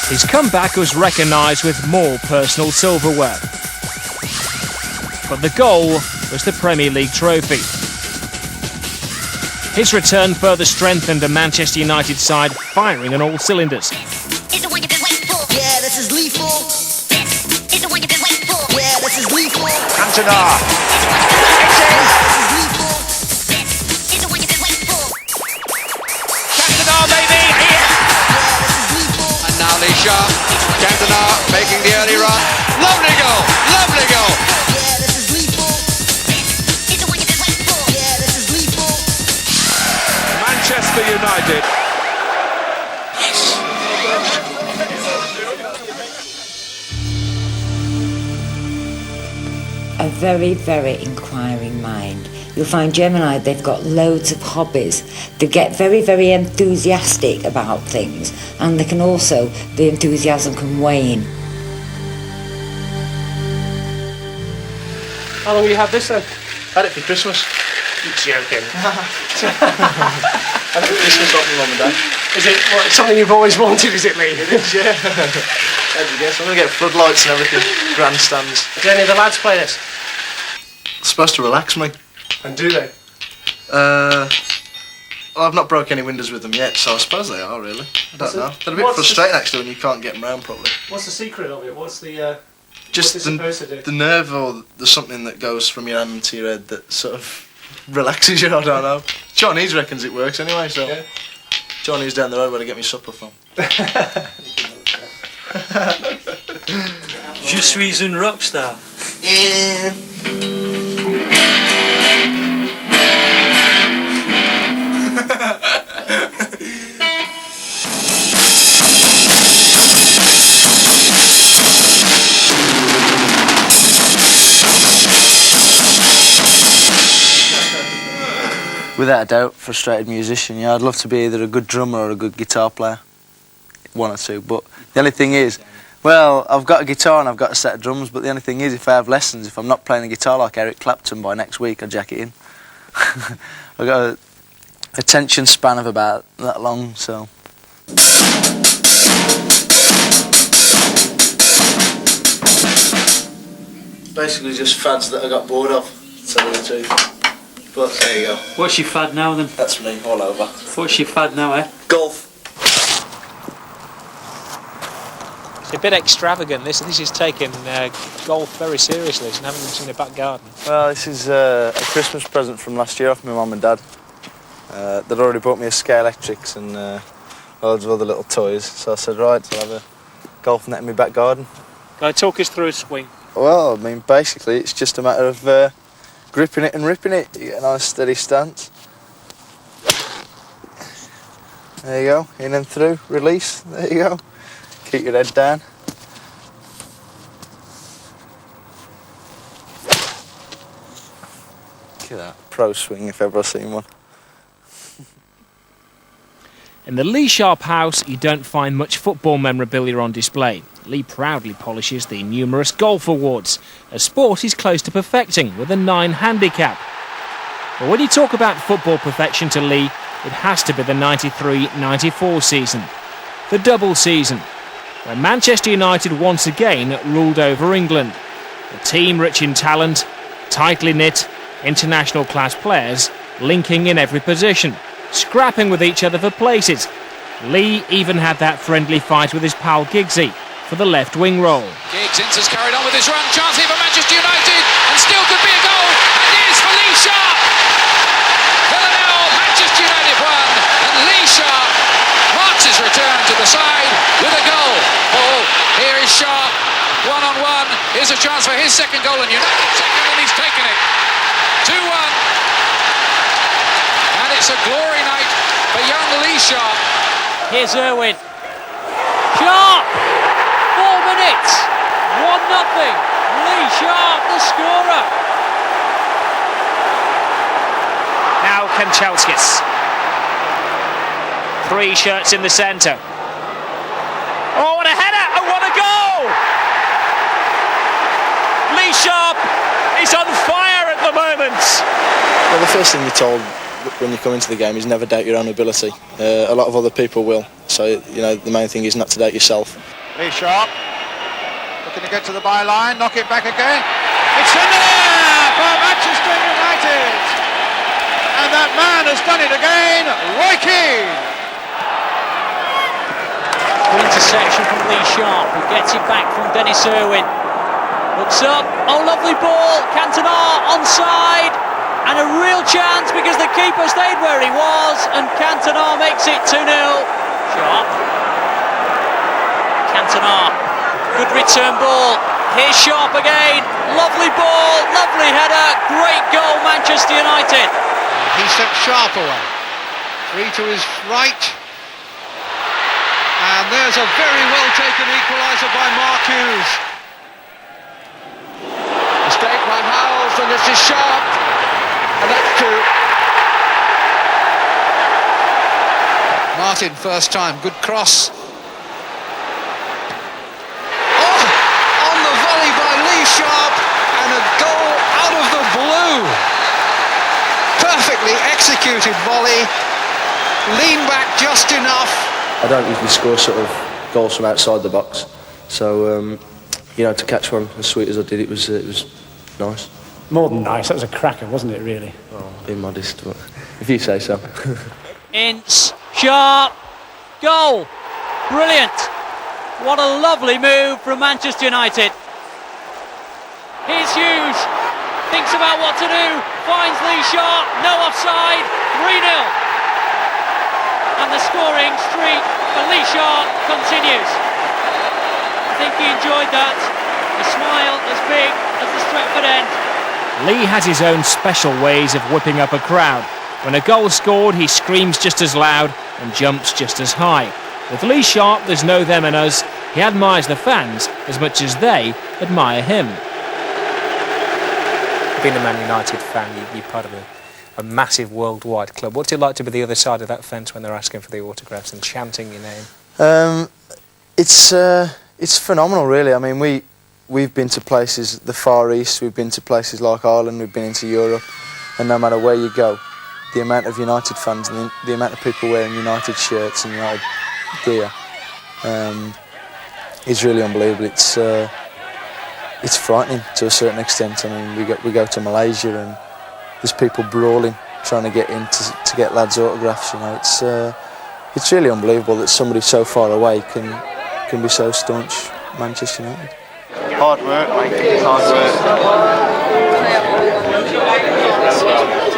Speaker 13: His comeback was recognised with more personal silverware. But the goal was the Premier League trophy. His return further strengthened a Manchester United side firing on all cylinders.
Speaker 23: Is the one you've been waiting for. Yeah, this is lethal. This is the one you've been waiting for. Yeah, this is lethal.
Speaker 22: Cantona.
Speaker 23: It's in. This is lethal. This is the one you've been waiting for.
Speaker 22: Cantona maybe here. And now Lee Sharpe. Cantona making the early run. Lovely goal. Lovely goal.
Speaker 23: Yeah, this is lethal. This is the one you've been waiting for. Yeah, this is lethal.
Speaker 22: Manchester United.
Speaker 6: A very, very inquiring mind. You'll find Gemini, they've got loads of hobbies. They get very, very enthusiastic about things, and they can also, the enthusiasm can wane.
Speaker 8: How long have you had this then?
Speaker 14: Had it for Christmas.
Speaker 8: You're joking.
Speaker 14: I had it for Christmas off my mum and dad.
Speaker 8: Is it something you've always wanted, is it, Lee?
Speaker 14: It is, yeah. How'd you guess? I'm going to get floodlights and everything, grandstands.
Speaker 8: Do any of the lads play this?
Speaker 14: supposed to relax me.
Speaker 8: And do they?
Speaker 14: Well, I've not broke any windows with them yet, so I suppose they are, really. I don't know. They're a bit frustrating, actually, when you can't get them round properly.
Speaker 20: What's the secret of it? What's the...
Speaker 14: Just
Speaker 20: what's it supposed to do?
Speaker 14: the nerve, or there's something that goes from your hand to your head that sort of relaxes you, I don't know. Chinese reckons it works anyway, so... Yeah. Chinese down the road where to get me supper from.
Speaker 3: Je suis un rockstar.
Speaker 11: Without a doubt, frustrated musician. Yeah, I'd love to be either a good drummer or a good guitar player. One or two, but the only thing is, well, I've got a guitar and I've got a set of drums, but the only thing is, if I have lessons, if I'm not playing the guitar like Eric Clapton by next week, I'll jack it in. I've got a attention span of about that long, so... Basically just fads that I got bored of, to tell you the truth. But there you go.
Speaker 3: What's your fad now then?
Speaker 11: That's me, all over.
Speaker 3: What's your fad now, eh?
Speaker 11: Golf.
Speaker 2: It's a bit extravagant. This is taking golf very seriously. It's having this in the back garden.
Speaker 11: Well, this is a Christmas present from last year off my mum and dad. They'd already bought me a Scale Electrics and loads of other little toys. So I said, right, I'll have a golf net in my back garden.
Speaker 2: Talk us through a swing.
Speaker 11: Well, I mean, basically, it's just a matter of gripping it and ripping it. You get a nice steady stance. There you go, in and through, release, there you go. Keep your head down. Look at that, pro swing if ever I've seen one.
Speaker 13: In the Lee Sharpe house, you don't find much football memorabilia on display. Lee proudly polishes the numerous golf awards, a sport he's close to perfecting with a 9 handicap. But when you talk about football perfection to Lee, it has to be the 93-94 season. The double season, where Manchester United once again ruled over England. A team rich in talent, tightly knit, international class players linking in every position, scrapping with each other for places. Lee even had that friendly fight with his pal Giggsy for the left wing role.
Speaker 22: Giggs has carried on with his run, chance here for Manchester United, and still could be a goal, and it is for Lee Sharpe. Villanelle, Manchester United won, and Lee Sharpe marks his return to the side with a goal. Oh, here is Sharpe, one-on-one, here's a chance for his second goal, and United second, and he's taken it. 2-1, and it's a glory night for young Lee Sharpe.
Speaker 4: Here's Irwin. Sharpe! 4 minutes! 1-0. Lee Sharpe, the scorer.
Speaker 13: Now Kanchelskis. 3 shirts in the centre. Oh, what a header! Oh, what a goal! Lee Sharpe is on fire at the moment.
Speaker 11: Well, the first thing you're told when you come into the game is never doubt your own ability. A lot of other people will, so you know the main thing is not to doubt yourself.
Speaker 15: Lee Sharpe looking to get to the byline, knock it back again. It's in there for Manchester United, and that man has done it again, Roy Keane.
Speaker 4: Good interception from Lee Sharpe, who gets it back from Dennis Irwin. Looks up, oh lovely ball, Cantona onside, and a real chance because the keeper stayed where he was, and Cantona makes it 2-0. Sharpe. Cantona, good return ball. Here's Sharpe again, lovely ball, lovely header, great goal Manchester United.
Speaker 15: He sent Sharpe away. 3 to his right. And there's a very well taken equaliser by Mark Hughes.
Speaker 22: Mistake by Howells, and this is Sharpe, and that's 2.
Speaker 15: Martin, first time, good cross.
Speaker 22: Oh, on the volley by Lee Sharpe, and a goal out of the blue. Perfectly executed volley, lean back just enough.
Speaker 11: I don't usually score sort of goals from outside the box, so you know, to catch one as sweet as I did, it was nice.
Speaker 8: More than nice, that was a cracker, wasn't it, really?
Speaker 14: Oh, be modest, but if you say so.
Speaker 4: Ince, Sharpe, goal. Brilliant. What a lovely move from Manchester United. Here's Hughes. Thinks about what to do. Finds Lee Sharpe. No offside. 3-0. And the scoring streak for Lee Sharpe continues. I think he enjoyed that. A smile as big as the Stretford end.
Speaker 13: Lee has his own special ways of whipping up a crowd. When a goal scored, he screams just as loud and jumps just as high. With Lee Sharpe, there's no them and us. He admires the fans as much as they admire him.
Speaker 2: Being a Man United fan, you're part of a massive worldwide club. What's it like to be the other side of that fence when they're asking for the autographs and chanting your name?
Speaker 11: It's phenomenal, really. I mean, we've been to places, the Far East, we've been to places like Ireland, we've been into Europe, and no matter where you go, the amount of United fans and the amount of people wearing United shirts and United gear is really unbelievable. It's frightening to a certain extent. I mean, we go to Malaysia and there's people brawling trying to get in to get lads' autographs. You know, it's really unbelievable that somebody so far away can be so staunch Manchester United.
Speaker 10: Hard work, mate. Hard work.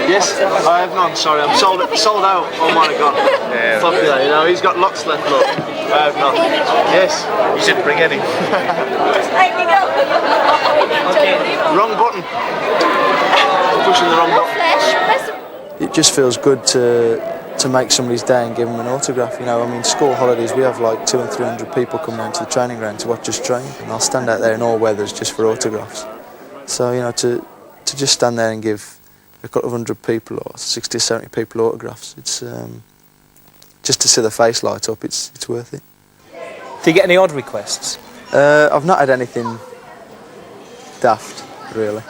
Speaker 10: Yes, I have none. Sorry, I'm sold out on what I got. Yeah, fuck that. You know, he's got lots left. Look, I have none. Yes, you shouldn't bring any. Okay, wrong button. Pushing the wrong button.
Speaker 11: It just feels good to make somebody's day and give them an autograph. You know, I mean, school holidays, we have like 200 and 300 people come down to the training ground to watch us train, and I'll stand out there in all weathers just for autographs. So, you know, to just stand there and give a couple of 100 people or 60 or 70 people autographs, it's just to see the face light up, it's worth it.
Speaker 2: Do you get any odd requests?
Speaker 11: I've not had anything daft, really.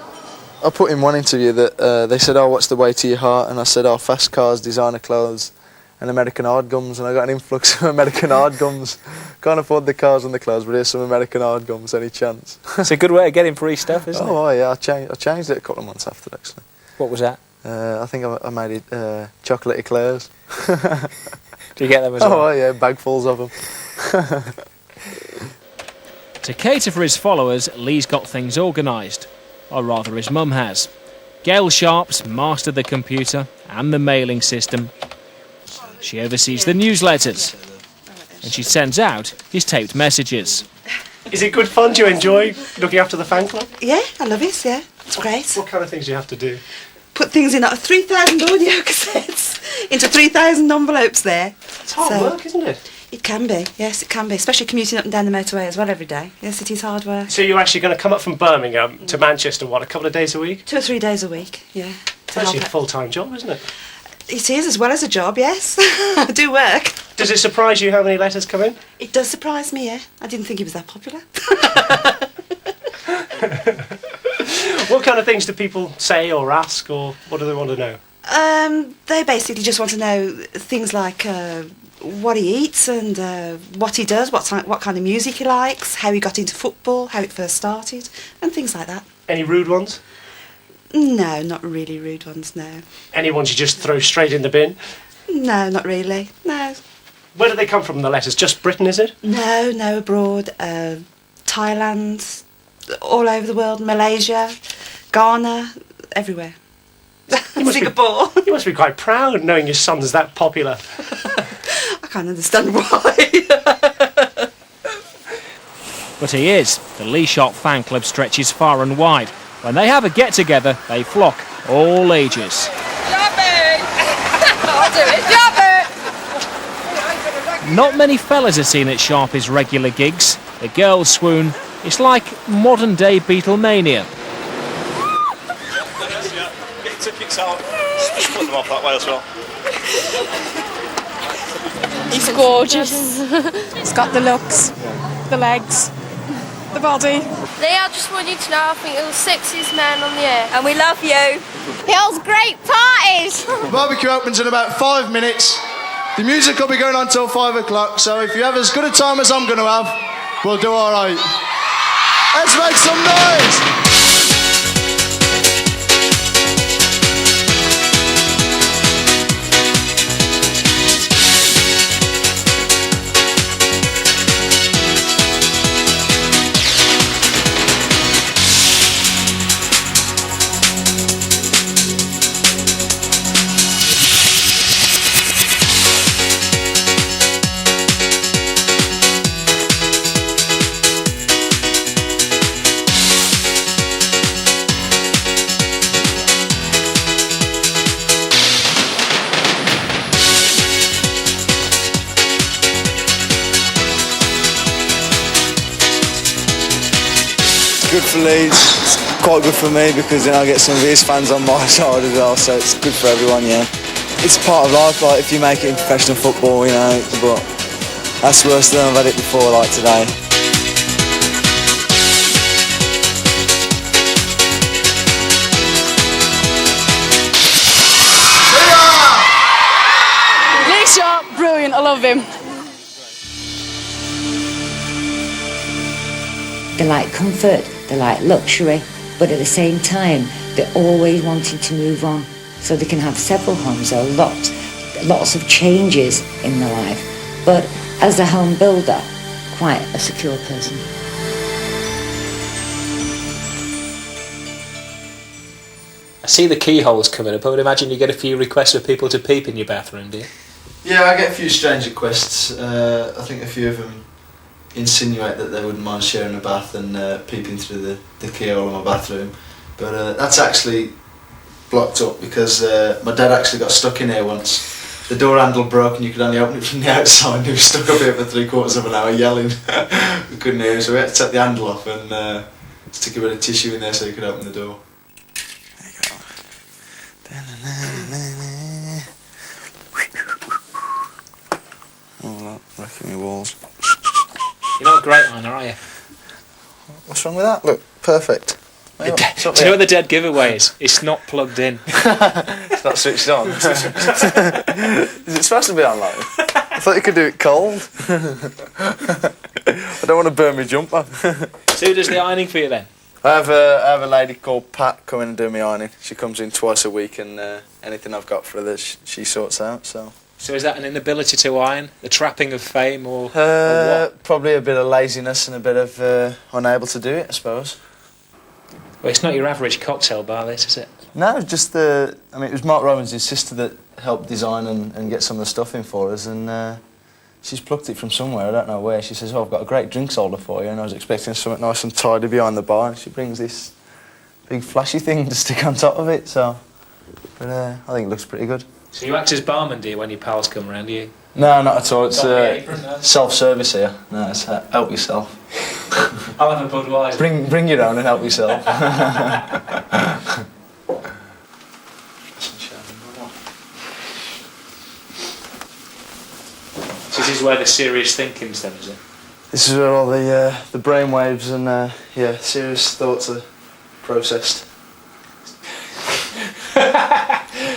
Speaker 11: I put in one interview that they said, oh, what's the way to your heart? And I said, oh, fast cars, designer clothes and American hard gums. And I got an influx of American hard gums. Can't afford the cars and the clothes, but here's some American hard gums, any chance?
Speaker 2: It's a good way of getting free stuff, isn't it?
Speaker 11: Oh, yeah, I changed it a couple of months after, actually.
Speaker 2: What was that?
Speaker 11: I think I made it chocolate eclairs.
Speaker 2: Do you get them as well?
Speaker 11: Oh, yeah, bagfuls of them.
Speaker 13: To cater for his followers, Lee's got things organised. Or rather, his mum has. Gail Sharpe's mastered the computer and the mailing system. She oversees the newsletters. And she sends out his taped messages.
Speaker 8: Is it good fun? Do you enjoy looking after the fan club?
Speaker 1: Yeah, I love it, yeah. It's great.
Speaker 8: What kind of things do you have to do?
Speaker 1: Put things in 3,000 audio cassettes into 3,000 envelopes there.
Speaker 8: It's hard work, isn't it?
Speaker 1: It can be, yes, it can be. Especially commuting up and down the motorway as well every day. Yes, it is hard work.
Speaker 8: So you're actually going to come up from Birmingham to Manchester, what, a couple of days a week?
Speaker 1: 2 or 3 days a week, yeah.
Speaker 8: It's actually a full-time job, isn't it?
Speaker 1: It is, as well as a job, yes. I do work.
Speaker 8: Does it surprise you how many letters come in?
Speaker 1: It does surprise me, yeah. I didn't think it was that popular.
Speaker 8: What kind of things do people say or ask, or what do they want to know?
Speaker 1: They basically just want to know things like what he eats and what he does, what kind of music he likes, how he got into football, how it first started, and things like that.
Speaker 8: Any rude ones?
Speaker 1: No, not really rude ones, no.
Speaker 8: Any ones you just throw straight in the bin?
Speaker 1: No, not really, no.
Speaker 8: Where do they come from, the letters? Just Britain, is it?
Speaker 1: No, abroad. Thailand, all over the world, Malaysia, Ghana, everywhere. Singapore.
Speaker 8: You must be quite proud knowing your son's that popular.
Speaker 1: I can't understand why.
Speaker 13: But he is. The Lee Sharpe fan club stretches far and wide. When they have a get-together, they flock, all ages. Not many fellas are seen at Sharpe's regular gigs. The girls swoon. It's like modern-day Beatlemania.
Speaker 5: Get tickets out. Just put them off that way as well.
Speaker 9: He's gorgeous. He's got the looks, the legs, the body.
Speaker 16: Lee, I just want you to know I think you're the sexiest man on the air. And we love you. He holds great parties.
Speaker 10: The barbecue opens in about 5 minutes. The music will be going on till 5 o'clock, so if you have as good a time as I'm going to have, we'll do all right. Let's make some noise!
Speaker 11: hopefully it's quite good for me because then I get some of his fans on my side as well, so it's good for everyone, yeah. It's part of life, like if you make it in professional football, you know, but that's worse than I've had it before, like today.
Speaker 9: Lee Sharpe, brilliant, I love him.
Speaker 6: They like comfort, they like luxury, but at the same time, they're always wanting to move on, so they can have several homes or lots of changes in their life. But as a home builder, quite a secure person.
Speaker 2: I see the keyholes coming up. I would imagine you get a few requests for people to peep in your bathroom, do you?
Speaker 11: Yeah, I get a few strange requests. I think a few of them insinuate that they wouldn't mind sharing a bath and peeping through the keyhole of my bathroom. But that's actually blocked up because my dad actually got stuck in here once. The door handle broke and you could only open it from the outside. He was stuck up here for 3/4 of an hour yelling. We couldn't hear him, so we had to take the handle off and stick a bit of tissue in there so he could open the door. There you go. Oh, look, wrecking my walls.
Speaker 2: You're not a great ironer, are you?
Speaker 11: What's wrong with that? Look, perfect.
Speaker 2: Do you know what the dead giveaway is? It's not plugged in.
Speaker 11: It's not switched on. Is it supposed to be on like? I thought you could do it cold. I don't want to burn my jumper.
Speaker 2: So who does the ironing for you then?
Speaker 11: I have a lady called Pat come in and do my ironing. She comes in twice a week and anything I've got for her that she sorts out. So
Speaker 2: is that an inability to iron, the trapping of fame, or what?
Speaker 11: Probably a bit of laziness and a bit of unable to do it, I suppose.
Speaker 2: Well, it's not your average cocktail bar, this, is it?
Speaker 11: No, just it was Mark Rowan's sister that helped design and get some of the stuff in for us, and she's plucked it from somewhere, I don't know where. She says, "Oh, I've got a great drinks holder for you," and I was expecting something nice and tidy behind the bar, and she brings this big flashy thing to stick on top of it, so... But I think it looks pretty good.
Speaker 2: So you act as barman, do you, when your pals come round, do you?
Speaker 11: No, not at all. It's
Speaker 2: apron, no?
Speaker 11: self-service here. No, it's help yourself.
Speaker 2: I'll have a Budweiser.
Speaker 11: Bring your own and help yourself.
Speaker 2: So this is where the serious thinking's done, is it?
Speaker 11: This is where all the brainwaves and serious thoughts are processed.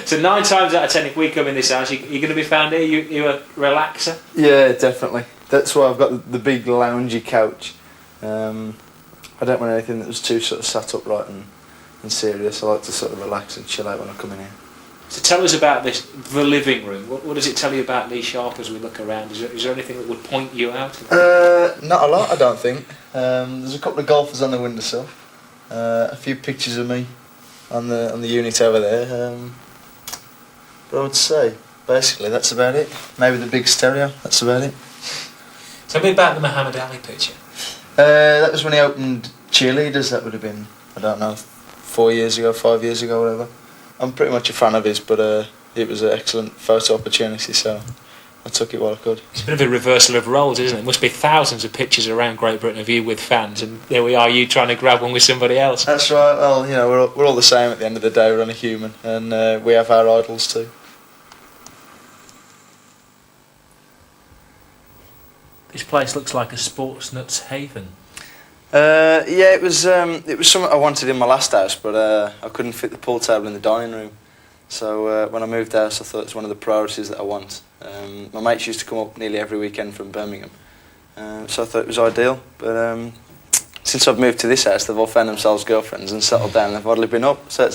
Speaker 2: So 9 times out of 10, if we come in this house, you're going to be found here. You're a relaxer.
Speaker 11: Yeah, definitely. That's why I've got the big loungy couch. I don't want anything that was too sort of sat upright and serious. I like to sort of relax and chill out when I come in here.
Speaker 2: So tell us about the living room. What does it tell you about Lee Sharpe as we look around? Is there anything that would point you out?
Speaker 11: Not a lot, I don't think. There's a couple of golfers on the windowsill. A few pictures of me on the unit over there. But I would say, basically, that's about it. Maybe the big stereo, that's about it.
Speaker 2: Tell me about the Muhammad Ali picture.
Speaker 11: That was when he opened Cheerleaders. That would have been, I don't know, 4 years ago, 5 years ago, whatever. I'm pretty much a fan of his, but it was an excellent photo opportunity, so I took it while I could.
Speaker 2: It's a bit of a reversal of roles, isn't it? There must be thousands of pictures around Great Britain of you with fans, and there we are, you trying to grab one with somebody else.
Speaker 11: That's right. Well, you know, we're all the same at the end of the day. We're only human, and we have our idols too.
Speaker 2: This place looks like a sports nuts haven.
Speaker 11: Yeah, it was something I wanted in my last house, but I couldn't fit the pool table in the dining room. So when I moved house, I thought it's one of the priorities that I want. My mates used to come up nearly every weekend from Birmingham, so I thought it was ideal. But since I've moved to this house, they've all found themselves girlfriends and settled down. They've hardly been up, so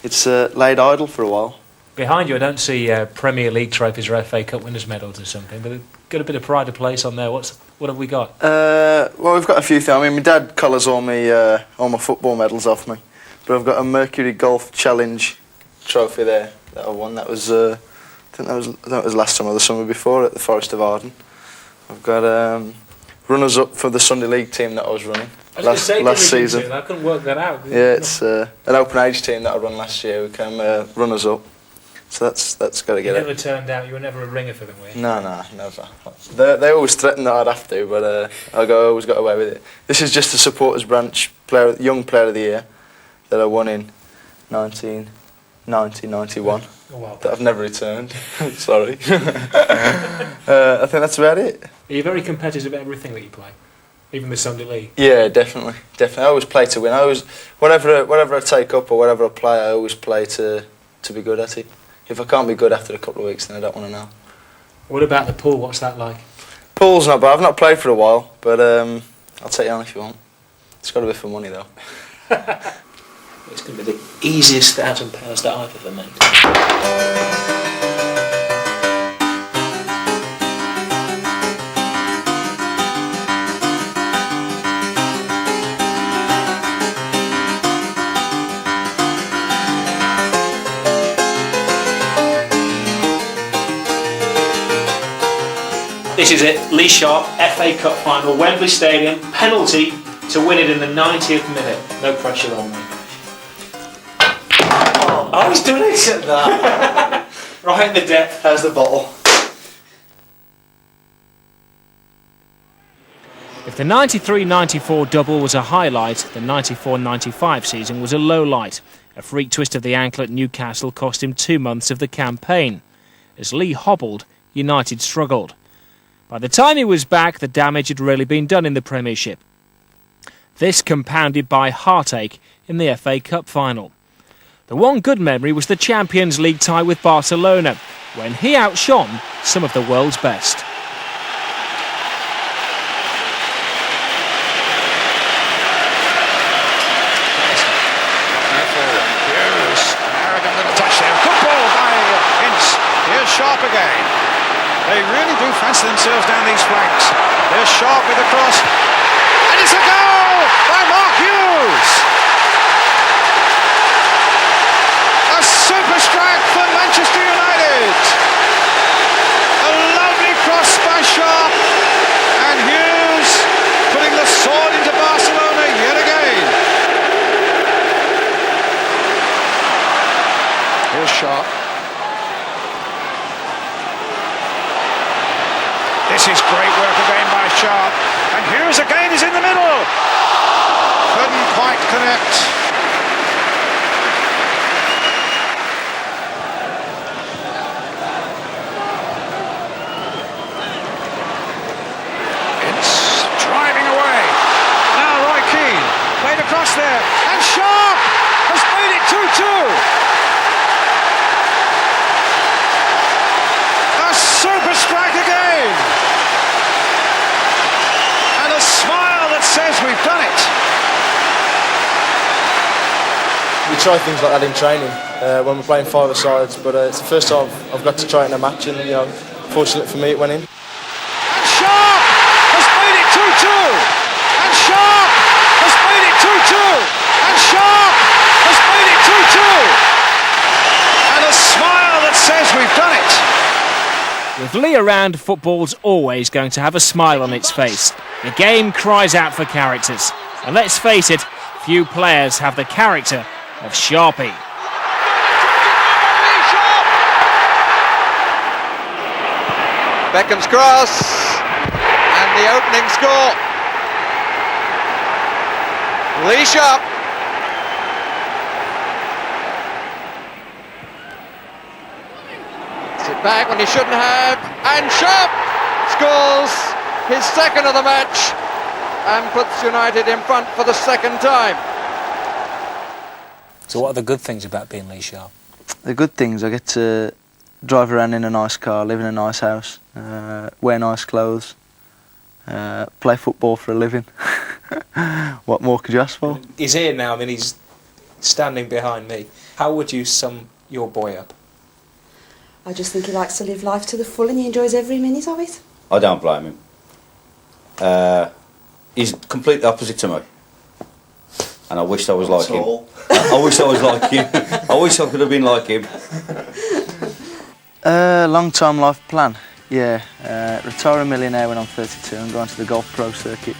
Speaker 11: it's laid idle for a while.
Speaker 2: Behind you, I don't see Premier League trophies or FA Cup winners' medals or something, but they've got a bit of pride of place on there. What have we got?
Speaker 11: Well, we've got a few things. I mean, my dad colours all my football medals off me, but I've got a Mercury Golf Challenge trophy there that I won. That was I think that was last summer or the summer before at the Forest of Arden. I've got runners up for the Sunday League team that I was running last season.
Speaker 2: I couldn't work that out.
Speaker 11: Yeah, it's an open age team that I run last year. We came runners up. So that's got to get it.
Speaker 2: You never turned out. You were never a ringer for them, were you?
Speaker 11: No, never. They always threatened that I'd have to, but I always got away with it. This is just a supporters branch Young Player of the Year that I won in 1990-91 that I've never returned. Sorry. I think that's about it.
Speaker 2: Are you very competitive at everything that you play? Even the Sunday League?
Speaker 11: Yeah, definitely. I always play to win. Whatever I take up or whatever I play, I always play to be good at it. If I can't be good after a couple of weeks, then I don't want to know.
Speaker 2: What about the pool? What's that like?
Speaker 11: Pool's not bad. I've not played for a while, but I'll take you on if you want. It's got to be for money though.
Speaker 2: It's going to be the easiest £1,000 that I've ever made. This is it, Lee Sharpe, FA Cup final, Wembley Stadium, penalty to win it in the 90th minute. No pressure on me. Oh, he's doing it at that. Right in the depth.
Speaker 11: How's the bottle?
Speaker 13: If the 93-94 double was a highlight, the 94-95 season was a low light. A freak twist of the ankle at Newcastle cost him 2 months of the campaign. As Lee hobbled, United struggled. By the time he was back, the damage had really been done in the Premiership. This compounded by heartache in the FA Cup final. The one good memory was the Champions League tie with Barcelona, when he outshone some of the world's best.
Speaker 15: Here's Sharpe again. They really do fancy themselves down these flanks. There's Sharpe with the cross. And it's a goal by Mark Hughes. A super strike for Manchester United. A lovely cross by Sharpe. And Hughes putting the sword into Barcelona yet again. Here's Sharpe. This is great work again by Sharpe. And Hughes again is in the middle. Couldn't quite connect. It's driving away. Now Roy Keane played across there. And Sharpe has made it 2-2. A super strike again. A smile that says we've done it.
Speaker 11: We try things like that in training when we're playing five-a-sides, but it's the first time I've got to try it in a match, and fortunate for me it went in.
Speaker 15: And Sharpe has made it 2-2. And Sharpe has made it 2-2. And Sharpe has made it 2-2. And a smile that says we've done it.
Speaker 13: With Lee around, football's always going to have a smile on its face. The game cries out for characters. And let's face it, few players have the character of Sharpe.
Speaker 19: Beckham's cross. And the opening score. Lee Sharpe. Sit back when he shouldn't have. And Sharpe scores his second of the match and puts United in front for the second time.
Speaker 2: So what are the good things about being Lee Sharpe?
Speaker 11: The good things, I get to drive around in a nice car, live in a nice house, wear nice clothes, play football for a living. What more could you ask for?
Speaker 2: He's here now, I mean he's standing behind me. How would you sum your boy up?
Speaker 1: I just think he likes to live life to the full and he enjoys every minute of it.
Speaker 12: I don't blame him. He's completely opposite to me, and I wish I was like him. I wish I was like him. I wish I could have been like him.
Speaker 11: Long-term life plan, yeah. Retire a millionaire when I'm 32 and go onto the golf pro circuit.